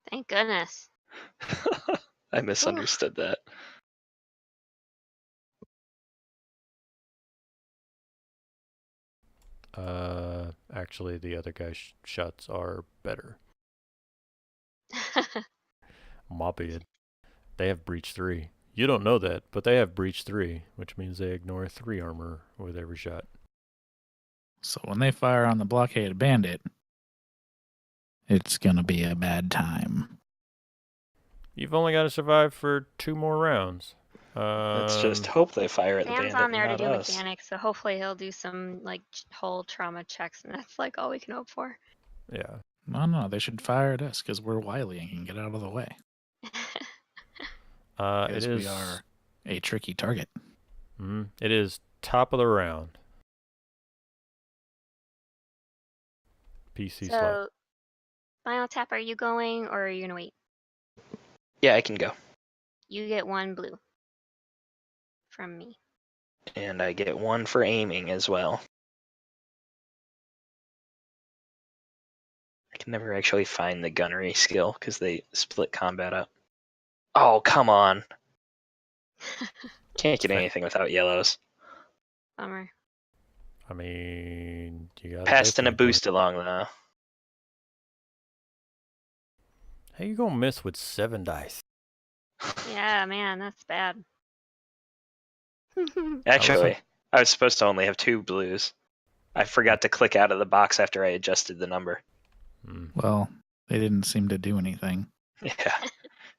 Thank goodness. I misunderstood that. Actually, the other guy's shots are better. Mobby. They have breach 3. You don't know that, but they have breach 3, which means they ignore 3 armor with every shot. So when they fire on the blockade bandit, it's going to be a bad time. You've only got to survive for 2 more rounds. Let's just hope they fire at the bandit. Sam's on there to do us. mechanics, so hopefully he'll do some like hull trauma checks, and that's like all we can hope for. Yeah. No, they should fire at us because we're wily and can get out of the way. It is. We are a tricky target. It is top of the round. PC slot. Final tap, are you going or are you gonna wait? Yeah, I can go. You get 1 blue from me. And I get 1 for aiming as well. I can never actually find the gunnery skill because they split combat up. Oh, come on. Can't get anything without yellows. Bummer. I mean, you got Passed in a boost along though. How you gonna miss with 7 dice? Yeah, man, that's bad. Actually, I was supposed to only have 2 blues. I forgot to click out of the box after I adjusted the number. Well, they didn't seem to do anything. Yeah.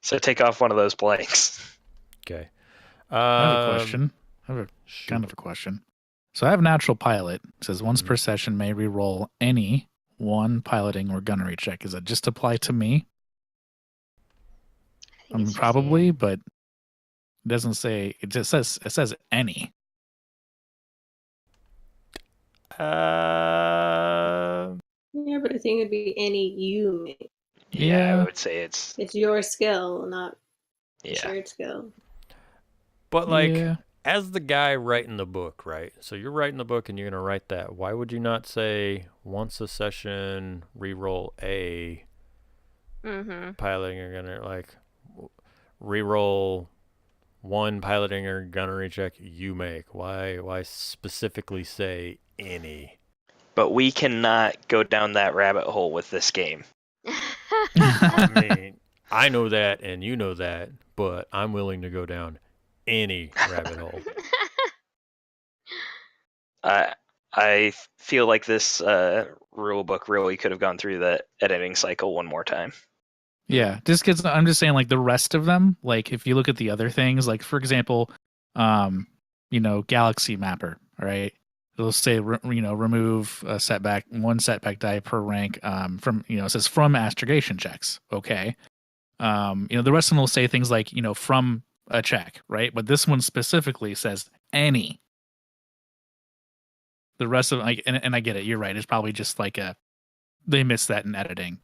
So take off one of those blanks. Okay. I have a question. I have kind of a question. So I have natural pilot. It says once per session may re-roll any one piloting or gunnery check. Does that just apply to me? Probably, but it doesn't say. It just says any. Yeah, but I think it'd be any you make. Yeah, I would say it's It's your skill, not yeah. shared skill. But like, Yeah. as the guy writing the book, right? So you're writing the book and you're gonna write that. Why would you not say once a session reroll a piloting or gunner, like reroll one piloting or gunnery check you make? Why specifically say any? But we cannot go down that rabbit hole with this game. I mean, I know that and you know that, but I'm willing to go down any rabbit hole. I feel like this rule book really could have gone through the editing cycle one more time. Yeah, just because I'm just saying, like the rest of them, like if you look at the other things, like for example, Galaxy Mapper, right? It'll say, remove a setback, one setback die per rank, from, it says from astrogation checks. Okay. The rest of them will say things like, from a check, right? But this one specifically says any. The rest of and I get it. You're right. It's probably just like they missed that in editing.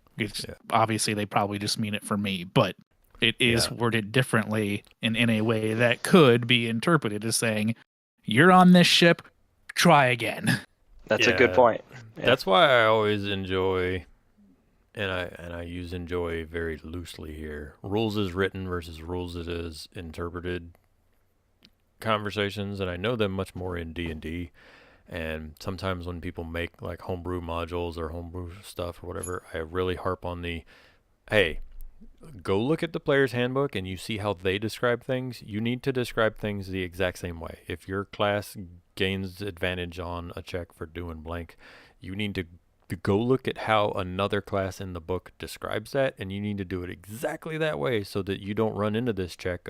Obviously, they probably just mean it for me, but it is worded differently in a way that could be interpreted as saying, "You're on this ship, try again." That's a good point. Yeah. That's why I always enjoy, and I use enjoy very loosely here. Rules as written versus rules as is interpreted conversations, and I know them much more in D&D. And sometimes when people make like homebrew modules or homebrew stuff or whatever, I really harp on hey, go look at the player's handbook and you see how they describe things. You need to describe things the exact same way. If your class gains advantage on a check for doing blank, you need to go look at how another class in the book describes that, and you need to do it exactly that way so that you don't run into this check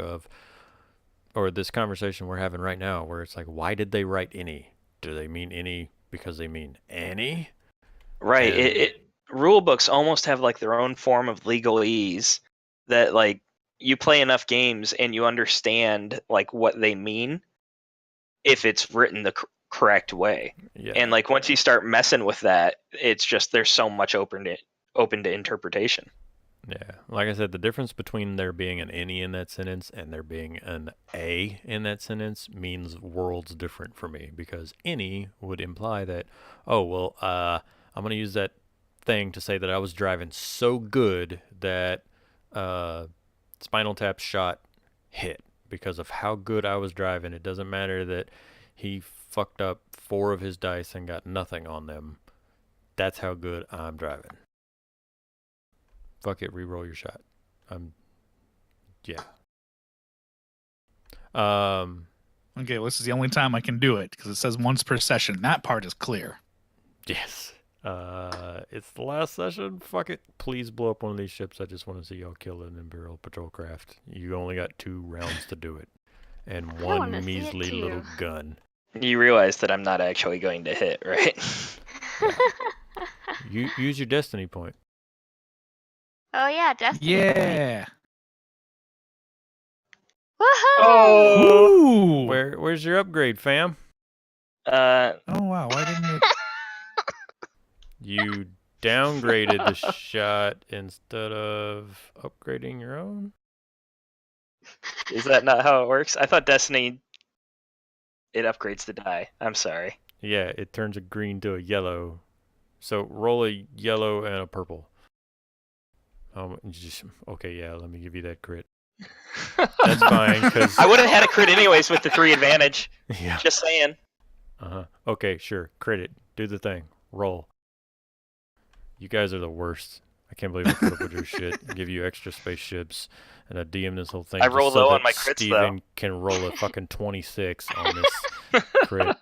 or this conversation we're having right now where it's like, why did they write any? Do they mean any because they mean any? Right. Rule books almost have like their own form of legalese that like you play enough games and you understand like what they mean if it's written the correct way. Yeah. And like once you start messing with that, it's just there's so much open to interpretation. Yeah, like I said, the difference between there being an any in that sentence and there being an a in that sentence means worlds different for me, because any would imply that, oh, well, I'm going to use that thing to say that I was driving so good that Spinal Tap's shot hit because of how good I was driving. It doesn't matter that he fucked up 4 of his dice and got nothing on them. That's how good I'm driving. Fuck it, re-roll your shot. Yeah. Okay, well, this is the only time I can do it because it says once per session. That part is clear. Yes. It's the last session. Fuck it. Please blow up one of these ships. I just want to see y'all kill an Imperial patrol craft. You only got 2 rounds to do it. And one measly little gun. You realize that I'm not actually going to hit, right? You use your destiny point. Oh yeah, Destiny. Yeah. Woohoo! Oh. Where's your upgrade, fam? Oh wow, why didn't it? You downgraded the shot instead of upgrading your own? Is that not how it works? I thought Destiny, it upgrades the die. I'm sorry. Yeah, it turns a green to a yellow. So roll a yellow and a purple. Okay, yeah, let me give you that crit. That's fine, because I would have had a crit anyways with the 3 advantage. Yeah. Just saying. Okay, sure. Crit it. Do the thing. Roll. You guys are the worst. I can't believe I put up with your shit. Give you extra spaceships, and I DM this whole thing. I roll low on my crits, Steven though. can roll a fucking 26 on this crit.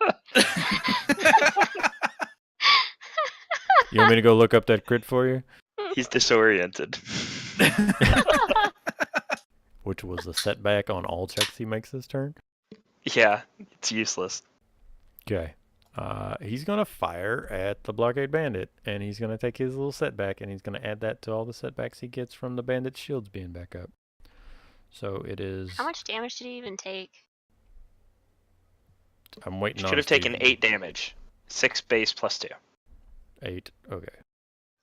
You want me to go look up that crit for you? He's disoriented. Which was a setback on all checks he makes this turn? Yeah, it's useless. Okay. He's going to fire at the blockade bandit, and he's going to take his little setback, and he's going to add that to all the setbacks he gets from the bandit's shields being back up. So it is... How much damage did he even take? I'm waiting on... Should have taken 8 damage. 6 base plus 2. 8. Okay.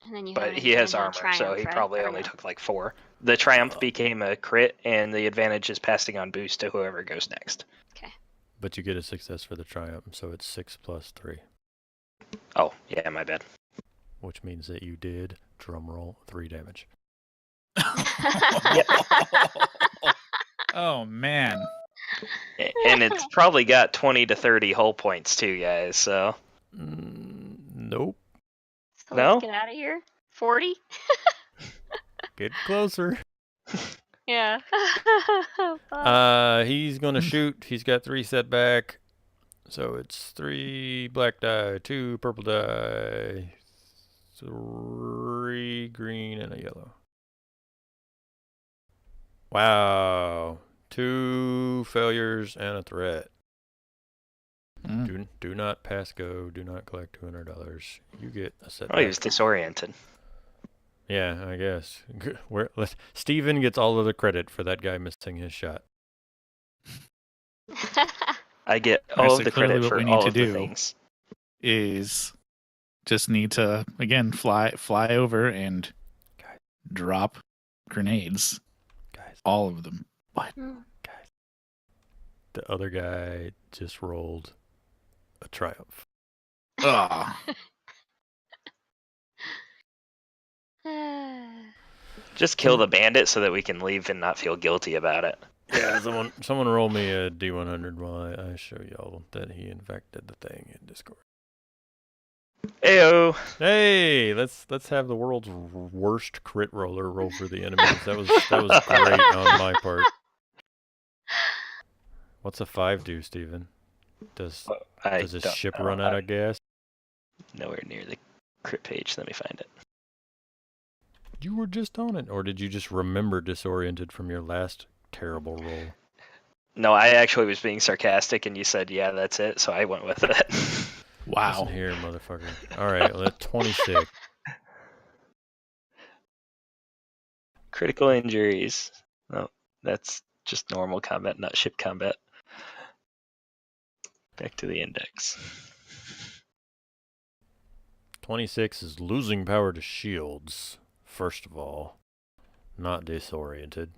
And then you But have he has advantage on armor, so triumph, he right? probably Or only no? took like 4. The triumph became a crit, and the advantage is passing on boost to whoever goes next. Okay. But you get a success for the triumph, so it's 6 plus 3. Oh, yeah, my bad. Which means that you did, drumroll, 3 damage. Oh man. And it's probably got 20 to 30 hull points too, guys, so... Nope. So No? let's get out of here. 40? Get closer. Yeah. He's gonna shoot. He's got 3 setback. So it's 3 black die, 2 purple die, 3 green, and a yellow. Wow. 2 failures and a threat. Do not pass go. Do not collect $200. You get a setback. Oh, he was disoriented. Yeah, I guess. Steven gets all of the credit for that guy missing his shot. I get All right, all so of the clearly credit what for we need all to of the do things. is just need to again fly over and Guys. drop grenades. Guys. All of them. What? Guys. The other guy just rolled a triumph. Ah. Just kill the bandit so that we can leave and not feel guilty about it. Yeah, someone roll me a D100 while I show y'all that he in fact did the thing in Discord. Ayo! Hey, let's have the world's worst crit roller roll for the enemies. That was great on my part. What's a 5 do, Steven? Does his ship run out of gas? Nowhere near the crit page. Let me find it. You were just on it, or did you just remember disoriented from your last terrible roll? No, I actually was being sarcastic, and you said, yeah, that's it, so I went with it. Wow. Listen here, motherfucker. All right, well, that's 26. Critical injuries. No, that's just normal combat, not ship combat. Back to the index. 26 is losing power to shields, first of all. Not disoriented.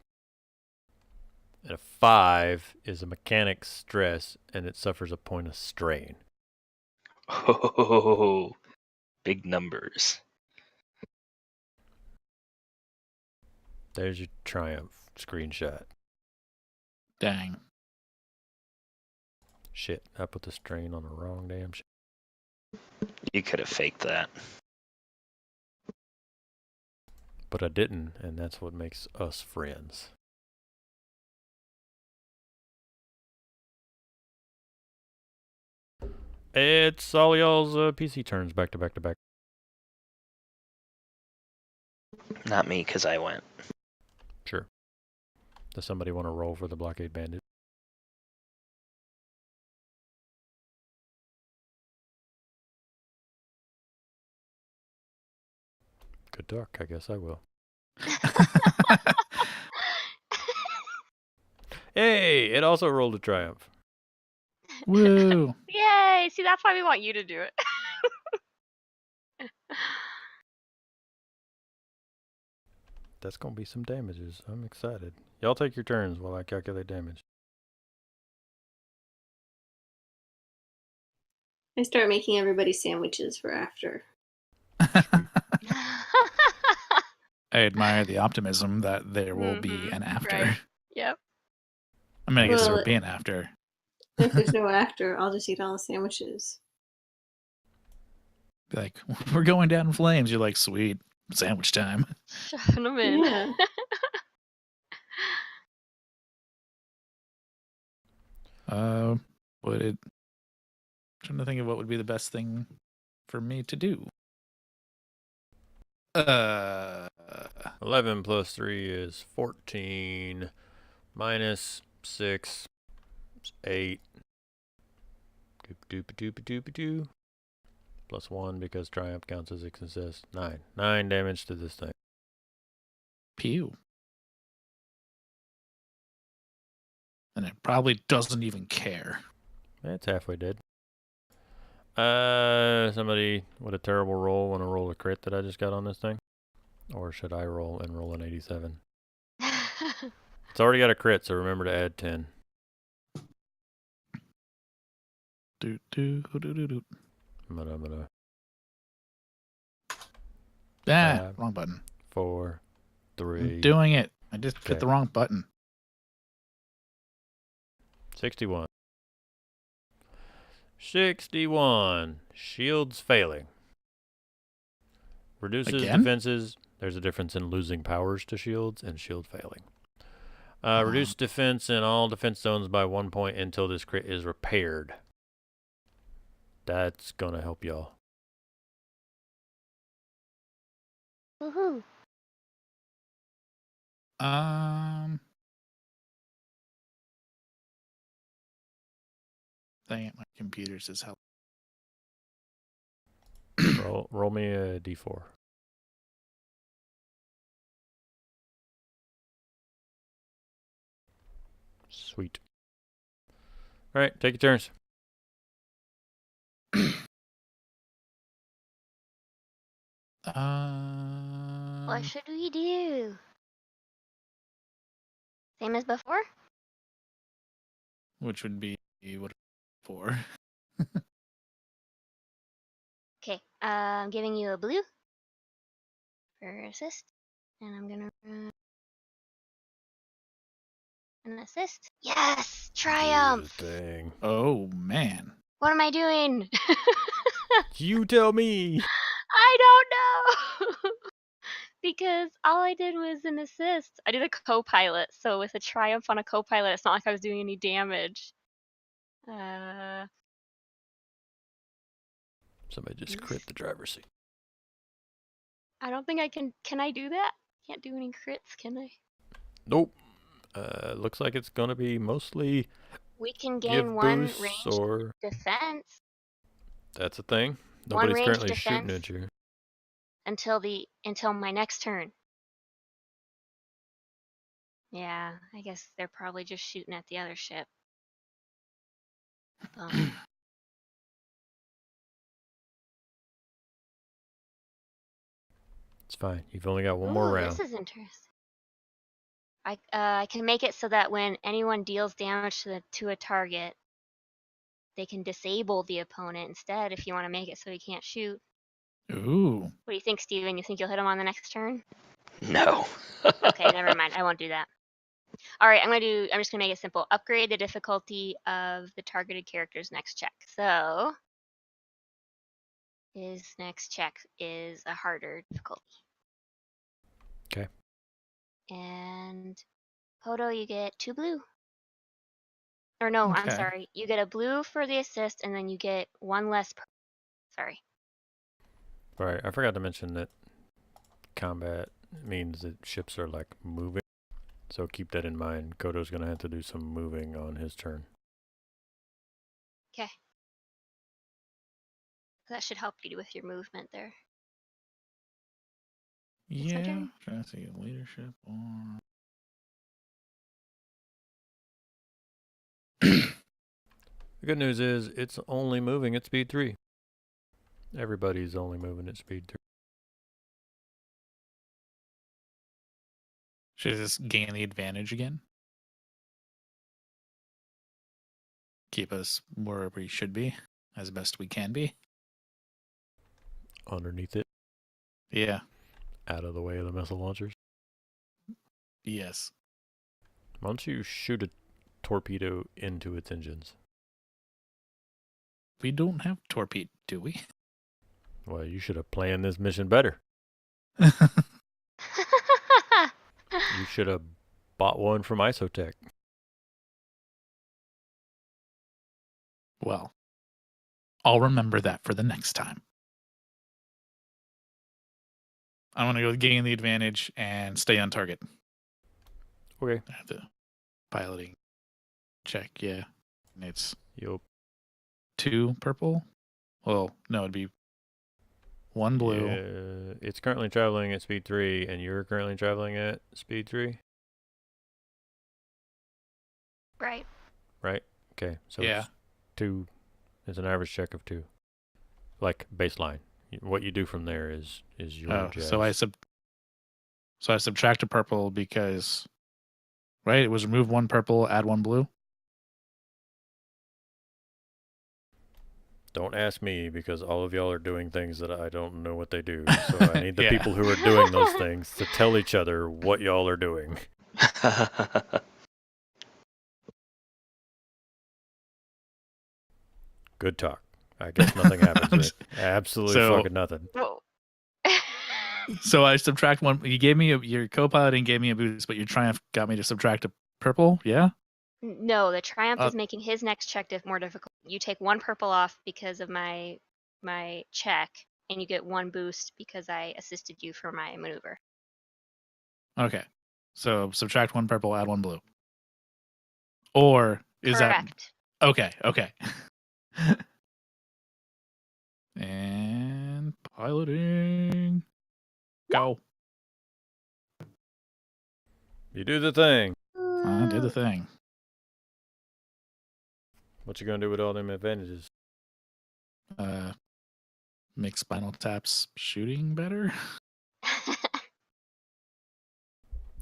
And a 5 is a mechanic stress, and it suffers a point of strain. Oh, big numbers. There's your triumph screenshot. Dang. Shit, I put the strain on the wrong damn shit. You could have faked that. But I didn't, and that's what makes us friends. It's all y'all's PC turns back to back to back. Not me, because I went. Sure. Does somebody want to roll for the blockade bandit? Good talk. I guess I will. Hey, it also rolled a triumph. Woo. Yay! See, that's why we want you to do it. That's going to be some damages. I'm excited. Y'all take your turns while I calculate damage. I start making everybody sandwiches for after. I admire the optimism that there will be an after. Right. Yep. I mean, I guess there Well, will be an after. If there's no after, I'll just eat all the sandwiches. Be like, we're going down in flames. You're like, sweet, sandwich time. Shoving them in. Yeah. Trying to think of what would be the best thing for me to do. 11 plus 3 is 14. Minus 6 is 8. Doop-a-doop-a-doop-a-doo. Plus 1 because triumph counts as a success. 9. 9 damage to this thing. Pew. And it probably doesn't even care. It's halfway dead. Somebody with a terrible roll want to roll a crit that I just got on this thing? Or should I roll an 87? It's already got a crit, so remember to add 10. Mada. Wrong button. 4, 3. I'm doing it. I just hit the wrong button. 61. 61. Shields failing. Reduces Again? defenses. There's a difference in losing powers to shields and shield failing. Reduce defense in all defense zones by 1 point until this crit is repaired. That's gonna help y'all. Woohoo. Dang it, my computer says help. Roll me a d4. Sweet. All right, take your turns. What should we do? Same as before? Which would be what for? Okay, I'm giving you a blue for assist, and I'm gonna run an assist. Yes! Triumph! Do this thing. Oh man. What am I doing? You tell me. I don't know! Because all I did was an assist. I did a co-pilot, so with a triumph on a co-pilot, it's not like I was doing any damage. Somebody just crit the driver's seat. I don't think I can. Can I do that? Can't do any crits, can I? Nope. Looks like it's gonna be mostly We can give gain one boosts range or defense. that's a thing. One Nobody's range currently shooting defense at you. until my next turn. Yeah, I guess they're probably just shooting at the other ship. It's fine. You've only got one Ooh, more round. this is interesting. I can make it so that when anyone deals damage to a target, they can disable the opponent instead if you want to make it so he can't shoot. Ooh. What do you think, Steven? You think you'll hit him on the next turn? No. Okay, never mind. I won't do that. All right, I'm just gonna make it simple. Upgrade the difficulty of the targeted character's next check. So his next check is a harder difficulty. Okay. And Hodo, you get 2 blue. Or no, I'm Okay. sorry. You get a blue for the assist, and then you get 1 less. Sorry. Right. I forgot to mention that combat means that ships are like moving. So keep that in mind. Kodo's gonna have to do some moving on his turn. Okay. That should help you with your movement there. It's my Yeah. turn. Trying to see leadership or The good news is it's only moving at speed 3. Everybody's only moving at speed 3. should I just gain the advantage again? Keep us where we should be, as best we can be. Underneath it, Yeah. out of the way of the missile launchers. Yes. Why don't you shoot a torpedo into its engines? We don't have torpedo, do we? Well, you should have planned this mission better. You should have bought one from Isotech. Well, I'll remember that for the next time. I'm going to go with gain the advantage and stay on target. Okay. I have the piloting check, yeah. And it's Yup. 2 purple. Well, no, it'd be 1 blue. Yeah, it's currently traveling at speed 3, and you're currently traveling at speed 3? Right. Right? Okay, so Yeah. it's 2. It's an average check of 2. like baseline. What you do from there is your jazz. So I subtract a purple because, right? It was remove 1 purple, add 1 blue. Don't ask me because all of y'all are doing things that I don't know what they do. So I need the people who are doing those things to tell each other what y'all are doing. Good talk. I guess nothing happens, right? Absolutely fucking nothing. Whoa. So I subtract 1. You gave me your co-piloting gave me a boost, but your triumph got me to subtract a purple. Yeah. No, the triumph is making his next check more difficult. You take 1 purple off because of my check, and you get 1 boost because I assisted you for my maneuver. Okay. So subtract 1 purple, add 1 blue. Or is Correct. that okay? Okay. And piloting. Go. You do the thing. I did the thing. What you gonna do with all them advantages? Make Spinal Tap's shooting better.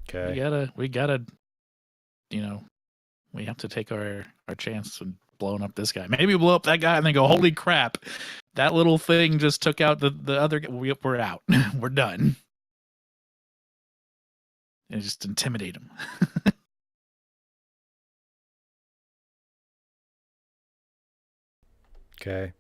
Okay. We gotta, we have to take our chance in blowing up this guy. Maybe blow up that guy and then go, holy crap, that little thing just took out the other guy. We're out. We're done. And just intimidate him. Okay.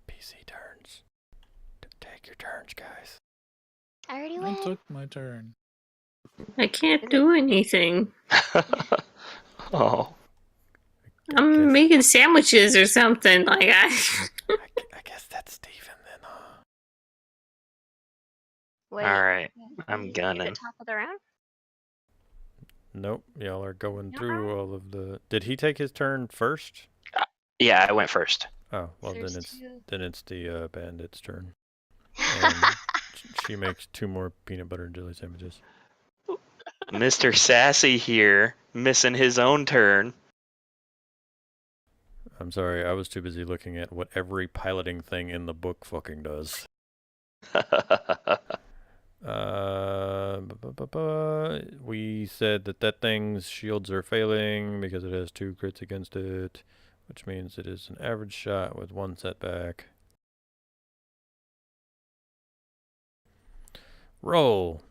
PC turns. Take your turns, guys. I already I went. took my turn. I can't do anything. Oh. I'm making sandwiches or something. Like I guess that's Steven then. Wait, All right, I'm is it gunning. top of the round? Nope. Y'all are going through all of the. Did he take his turn first? Yeah, I went first. Oh well, There's then it's the bandit's turn. And she makes 2 more peanut butter and jelly sandwiches. Mr. Sassy here, missing his own turn. I'm sorry, I was too busy looking at what every piloting thing in the book fucking does. We said that thing's shields are failing because it has 2 crits against it, which means it is an average shot with 1 setback. Roll.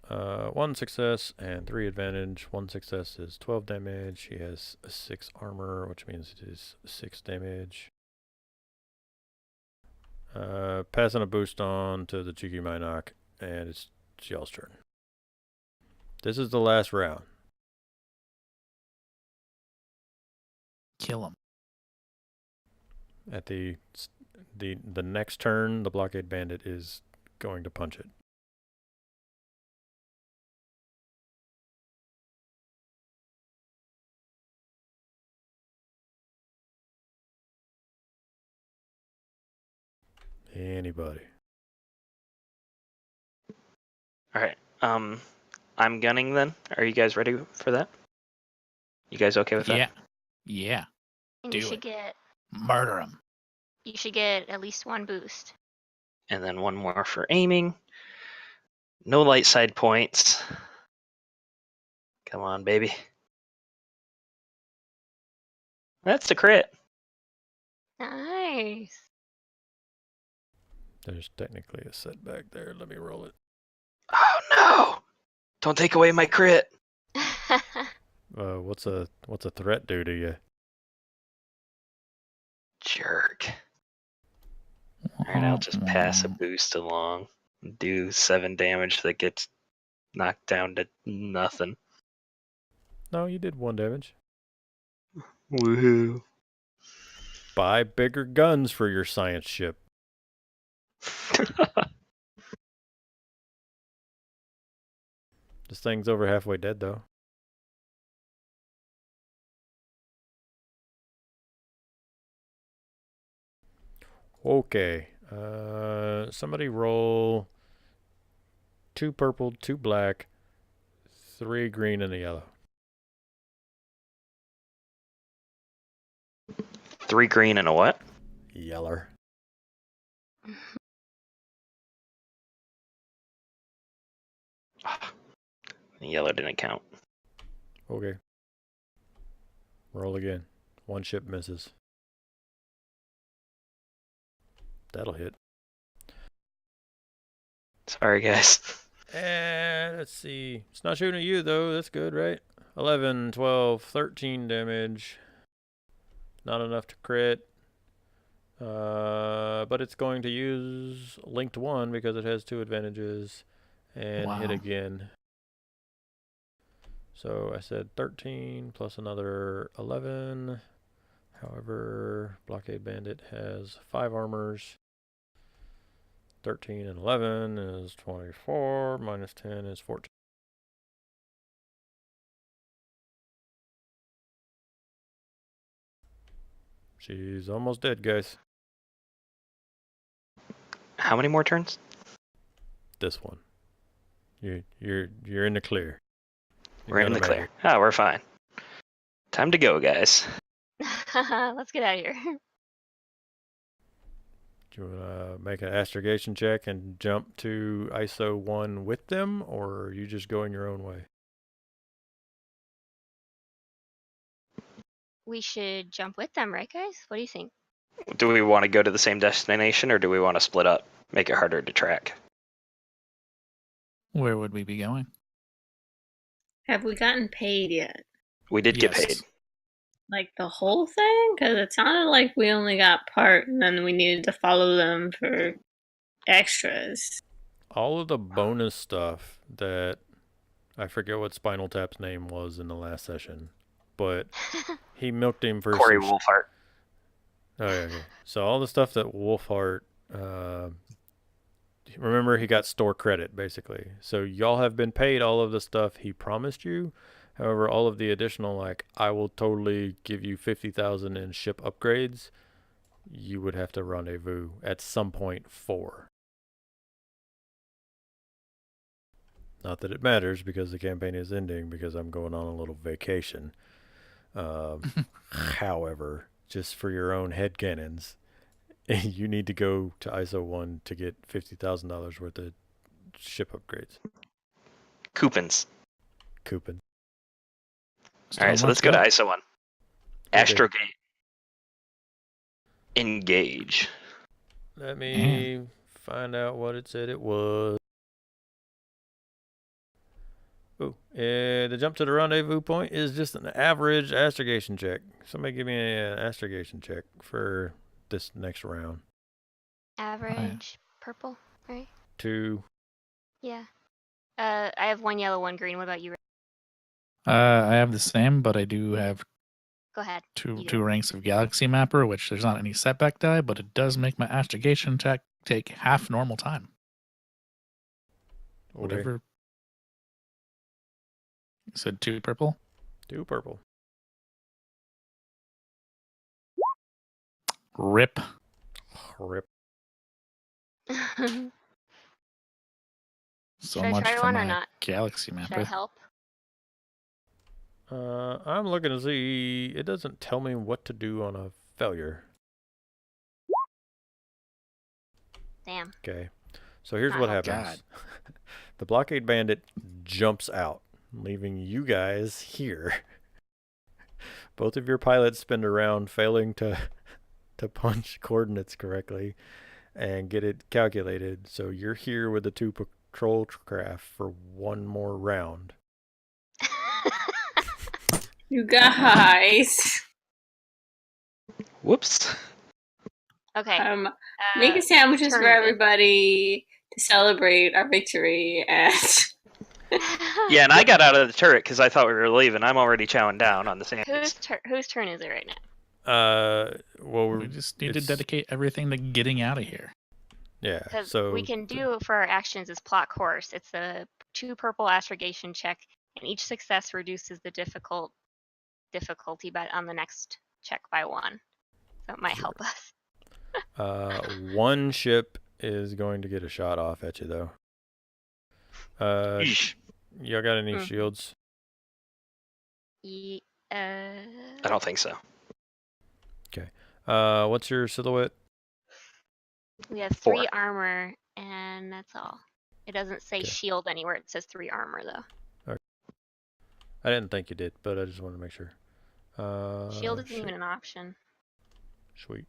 1 success and 3 advantage. 1 success is 12 damage. He has 6 armor, which means it is 6 damage. Passing a boost on to the Cheeky Minoc, and it's y'all's turn. This is the last round. Kill him. At the next turn, the blockade bandit is going to punch it. Anybody. All right. I'm gunning then. Are you guys ready for that? You guys okay with that? Yeah. And Do you should it. get Murder him. you should get at least 1 boost. And then 1 more for aiming. No light side points. Come on, baby. That's a crit. Nice. There's technically a setback there. Let me roll it. Oh no! Don't take away my crit. What's a threat do to you? Jerk. Alright, I'll just pass a boost along. Do 7 damage that gets knocked down to nothing. No, you did 1 damage. Woohoo. Buy bigger guns for your science ship. This thing's over halfway dead, though. Okay. Somebody roll 2 purple, 2 black, 3 green, and a yellow. 3 green and a what? Yeller. The yellow didn't count. Okay. Roll again. 1 ship misses. That'll hit. Sorry, guys. And let's see. It's not shooting at you, though. That's good, right? 11, 12, 13 damage. Not enough to crit. But it's going to use linked 1 because it has 2 advantages. And hit Wow. again. So I said 13 plus another 11. However, Blockade Bandit has 5 armors. 13 and 11 is 24. Minus 10 is 14. She's almost dead, guys. How many more turns? This one. You're in the clear. You're We're in gonna the make clear. it. Oh, we're fine. Time to go, guys. Let's get out of here. Do you want to make an astrogation check and jump to ISO 1 with them, or are you just going your own way? We should jump with them, right, guys? What do you think? Do we want to go to the same destination, or do we want to split up? Make it harder to track. Where would we be going? Have we gotten paid yet? We did get Yes. paid. Like the whole thing? Because it sounded like we only got part and then we needed to follow them for extras. All of the bonus stuff that I forget what Spinal Tap's name was in the last session, but he milked him for Corey some Wolfhart. Oh, yeah, okay. So all the stuff that Wolfhart, remember he got store credit basically. So y'all have been paid all of the stuff he promised you. However, all of the additional, like, I will totally give you 50,000 in ship upgrades, you would have to rendezvous at some point for. Not that it matters because the campaign is ending because I'm going on a little vacation. However, just for your own headcanons, you need to go to ISO 1 to get $50,000 worth of ship upgrades. Coupons. Coupon. All right, so let's go to ISO 1. Astrogate. Engage. Let me find out what it said it was. Oh, the jump to the rendezvous point is just an average astrogation check. Somebody give me an astrogation check for this next round. Average purple, right? 2. Yeah. I have 1 yellow, 1 green. What about you? I have the same, but I do have Go ahead. two ranks of Galaxy Mapper, which there's not any setback die, but it does make my astrogation check take half normal time. Okay. Whatever. You said 2 purple? 2 purple. Rip. Rip. So Should I much try for one or my not? Galaxy Should I Mapper. help? I'm looking to see. It doesn't tell me what to do on a failure. Damn. Okay. So here's Not what helpful. happens. The Blockade Bandit jumps out, leaving you guys here. Both of your pilots spin around, failing to punch coordinates correctly and get it calculated. So you're here with the 2 patrol craft for 1 more round. You guys. Whoops. Okay. Making sandwiches turn for is it? everybody to celebrate our victory and Yeah, and I got out of the turret because I thought we were leaving. I'm already chowing down on the sandwiches. Whose turn is it right now? Well, We just need to dedicate everything to getting out of here. Yeah. Because So we can do for our actions is plot course. It's a 2 purple astrogation check, and each success reduces the difficulty on the next check by 1. So it might help us. 1 ship is going to get a shot off at you, though. Yeesh. Y'all got any Mhm. shields? Ye- I don't think so. What's your silhouette? We have 4. 3 armor, and that's all. It doesn't say Okay. shield anywhere. It says 3 armor, though. I didn't think you did, but I just wanted to make sure. Shield isn't shit. even an option. Sweet.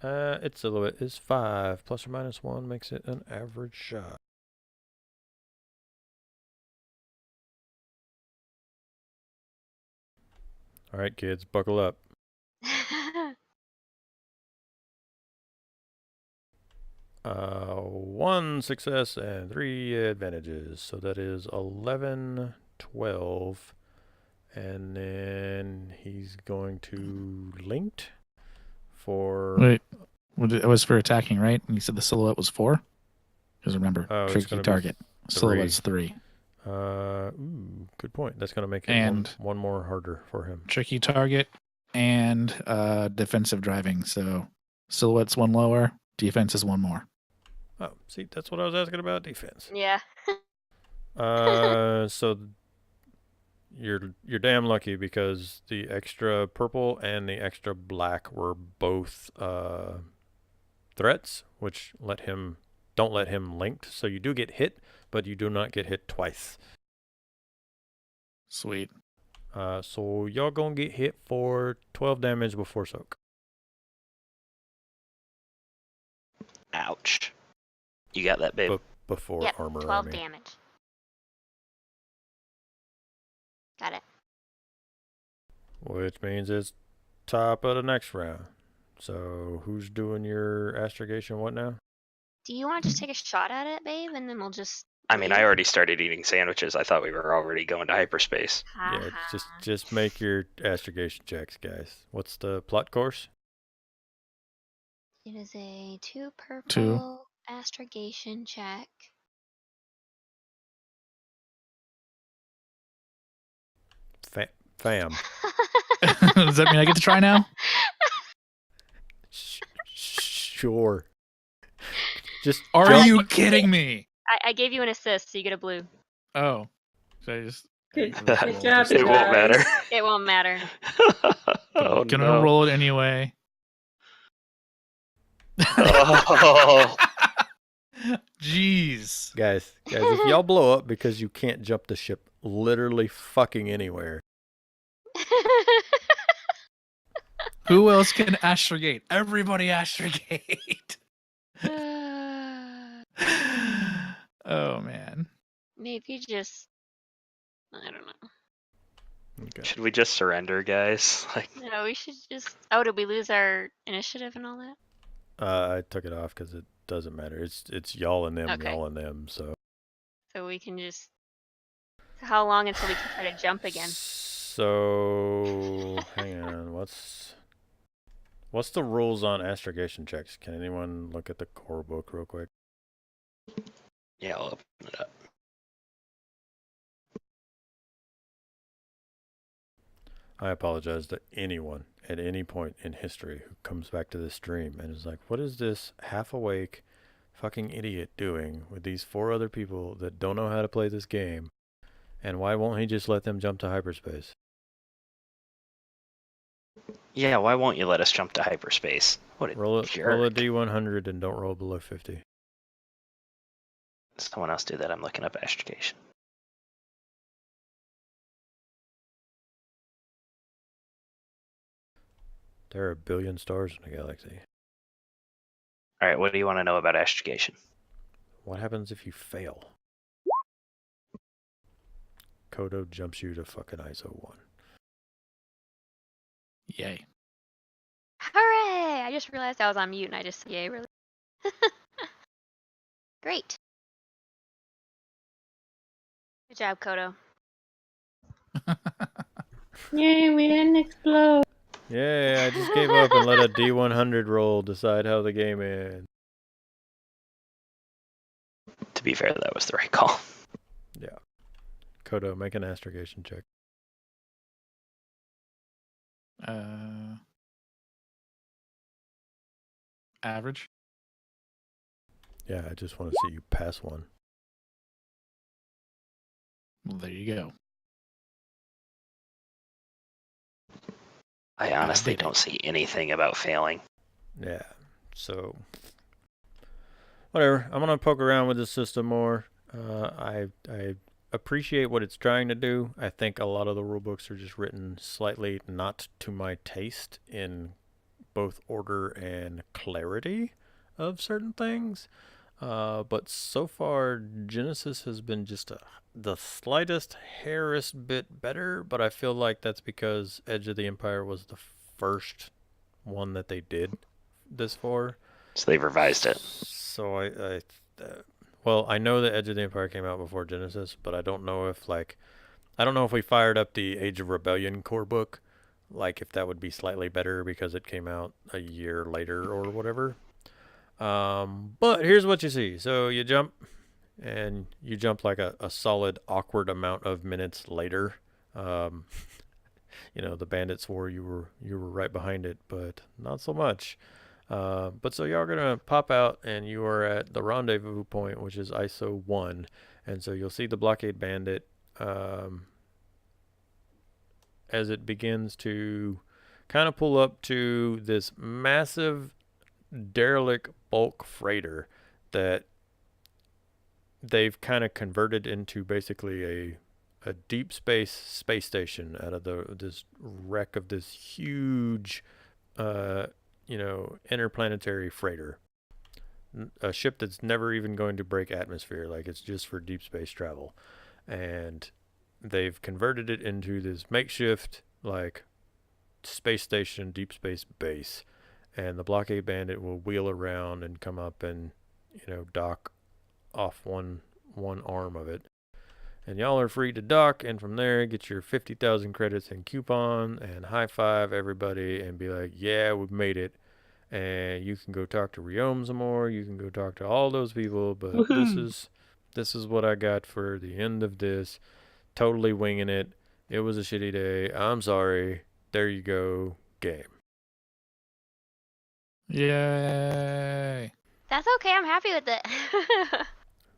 Its silhouette is 5. Plus or minus 1 makes it an average shot. All right, kids, buckle up. 1 success and 3 advantages. So that is 11, 12. And then he's going to linked for... Wait, it was for attacking, right? And you said the silhouette was 4? Because remember, it's tricky gonna be target. 3. Silhouette's 3. Good point. That's going to make it And- one more harder for him. Tricky target and defensive driving. So silhouette's 1 lower, defense is 1 more. Oh, see, that's what I was asking about defense. Yeah. So you're damn lucky because the extra purple and the extra black were both threats, which don't let him linked. So you do get hit, but you do not get hit twice. Sweet. So y'all gonna get hit for 12 damage before soak. Ouch. You got that, babe. Before Yep, armor. 12 I mean. damage. Got it. Which means it's top of the next round. So who's doing your astrogation? What now? Do you want to just take a shot at it, babe, and then we'll just... I mean, I leave? already started eating sandwiches. I thought we were already going to hyperspace. Yeah, Haha. just make your astrogation checks, guys. What's the plot course? It is a 2 purple 2. astrogation check. Fam. Does that mean I get to try now? Sure. Just Are jump. you kidding me? I gave you an assist, so you get a blue. Oh. So I just... Good I'm just job, roll It just- guys. won't matter. It won't matter. Oh, Gonna no. roll it anyway. Oh. Jeez. Guys, if y'all blow up because you can't jump the ship literally fucking anywhere. Who else can astrogate? Everybody astrogate. Oh, man. Maybe just... I don't know. Okay. Should we just surrender, guys? Like, No, we should just... Oh, did we lose our initiative and all that? I took it off because it doesn't matter. It's y'all and them, Okay. y'all and them. So. So we can just... So how long until we can try to jump again? So hang on. What's the rules on astrogation checks? Can anyone look at the core book real quick? yeah, I'll open it up. I apologize to anyone at any point in history who comes back to this stream and is like, what is this half awake fucking idiot doing with these 4 other people that don't know how to play this game? And why won't he just let them jump to hyperspace? Yeah, why won't you let us jump to hyperspace? What a Roll a jerk. D100 and don't roll below 50. Someone else do that. I'm looking up astrogation. There are a billion stars in the galaxy. All right, what do you want to know about astrogation? What happens if you fail? Kodo jumps you to fucking ISO 1. Yay. Hooray! I just realized I was on mute and I just said yay, really. Great. Good job, Kodo. Yay, we didn't explode. Yeah, I just gave up and let a D100 roll decide how the game ends. To be fair, that was the right call. Yeah. Kodo, make an astrogation check. Average. Yeah, I just want to see you pass one. Well, there you go. I honestly did it. don't see anything about failing. Yeah, so whatever. I'm gonna poke around with this system more. I appreciate what it's trying to do. I think a lot of the rule books are just written slightly not to my taste in both order and clarity of certain things. But so far, Genesis has been just the slightest hairest bit better, but I feel like that's because Edge of the Empire was the first one that they did this for. So they've revised it. So well, I know that Edge of the Empire came out before Genesis, but I don't know if we fired up the Age of Rebellion core book, like if that would be slightly better because it came out a year later or whatever. But here's what you see. So you jump, and you jump like a solid awkward amount of minutes later. The bandit swore you were right behind it, but not so much. But so y'all are gonna pop out, and you are at the rendezvous point, which is ISO 1, and so you'll see the blockade bandit as it begins to kind of pull up to this massive derelict bulk freighter that they've kind of converted into basically a deep space station out of this wreck of this huge interplanetary freighter, a ship that's never even going to break atmosphere, like it's just for deep space travel. And they've converted it into this makeshift like space station, deep space base, and the blockade bandit will wheel around and come up and dock off one arm of it, and y'all are free to dock, and from there get your 50,000 credits and coupon and high five everybody and be like, yeah, we made it. And you can go talk to Riom some more, you can go talk to all those people, but this is what I got for the end of this. Totally winging it. It was a shitty day. I'm sorry. There you go. Game. Yay. That's okay. I'm happy with it.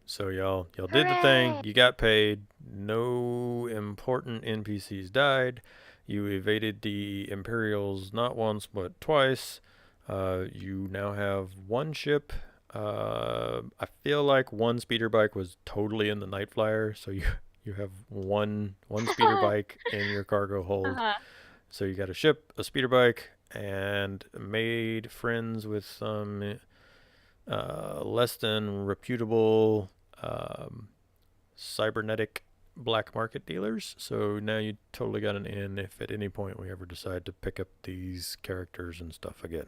So y'all did the thing. Hooray. You got paid. No important NPCs died. You evaded the Imperials not once but twice. You now have one ship. I feel like one speeder bike was totally in the Night Flyer, so you have one speeder bike in your cargo hold. Uh-huh. So you got a ship, a speeder bike, and made friends with some less than reputable cybernetic black market dealers. So now you totally got an in if at any point we ever decide to pick up these characters and stuff again.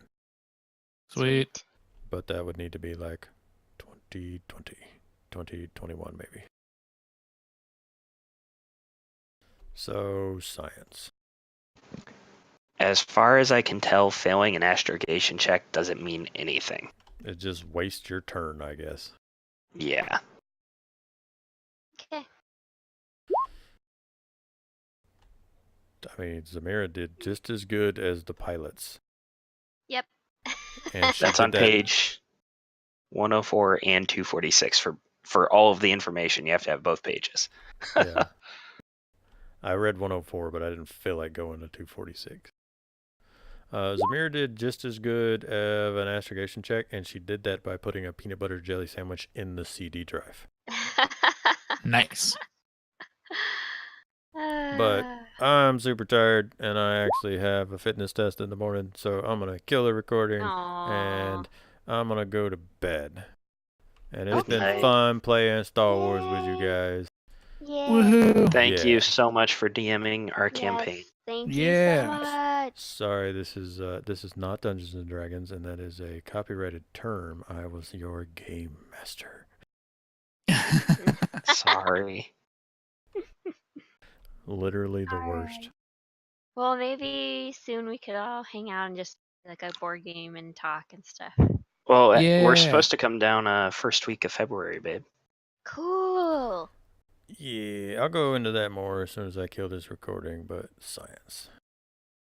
Sweet. But that would need to be like 2020, 2021 maybe. So science. As far as I can tell, failing an astrogation check doesn't mean anything. It just wastes your turn, I guess. Yeah. Okay. I mean, Zamira did just as good as the pilots. Yep. And she That's did on page 104 and 246 for all of the information. You have to have both pages. Yeah. I read 104, but I didn't feel like going to 246. Zamira did just as good of an astrogation check, and she did that by putting a peanut butter jelly sandwich in the CD drive. Nice. But I'm super tired, and I actually have a fitness test in the morning, so I'm going to kill the recording, and I'm going to go to bed. And it's been fun playing Star Wars with you guys. Yeah. Woohoo. Thank you so much for DMing our campaign. Thank you so much. Sorry, this is not Dungeons and Dragons, and that is a copyrighted term. I was your game master. Sorry. Literally the worst. Alright. Well, maybe soon we could all hang out and just like a board game and talk and stuff. Well, we're supposed to come down first week of February, babe. Cool. Yeah, I'll go into that more as soon as I kill this recording, but science.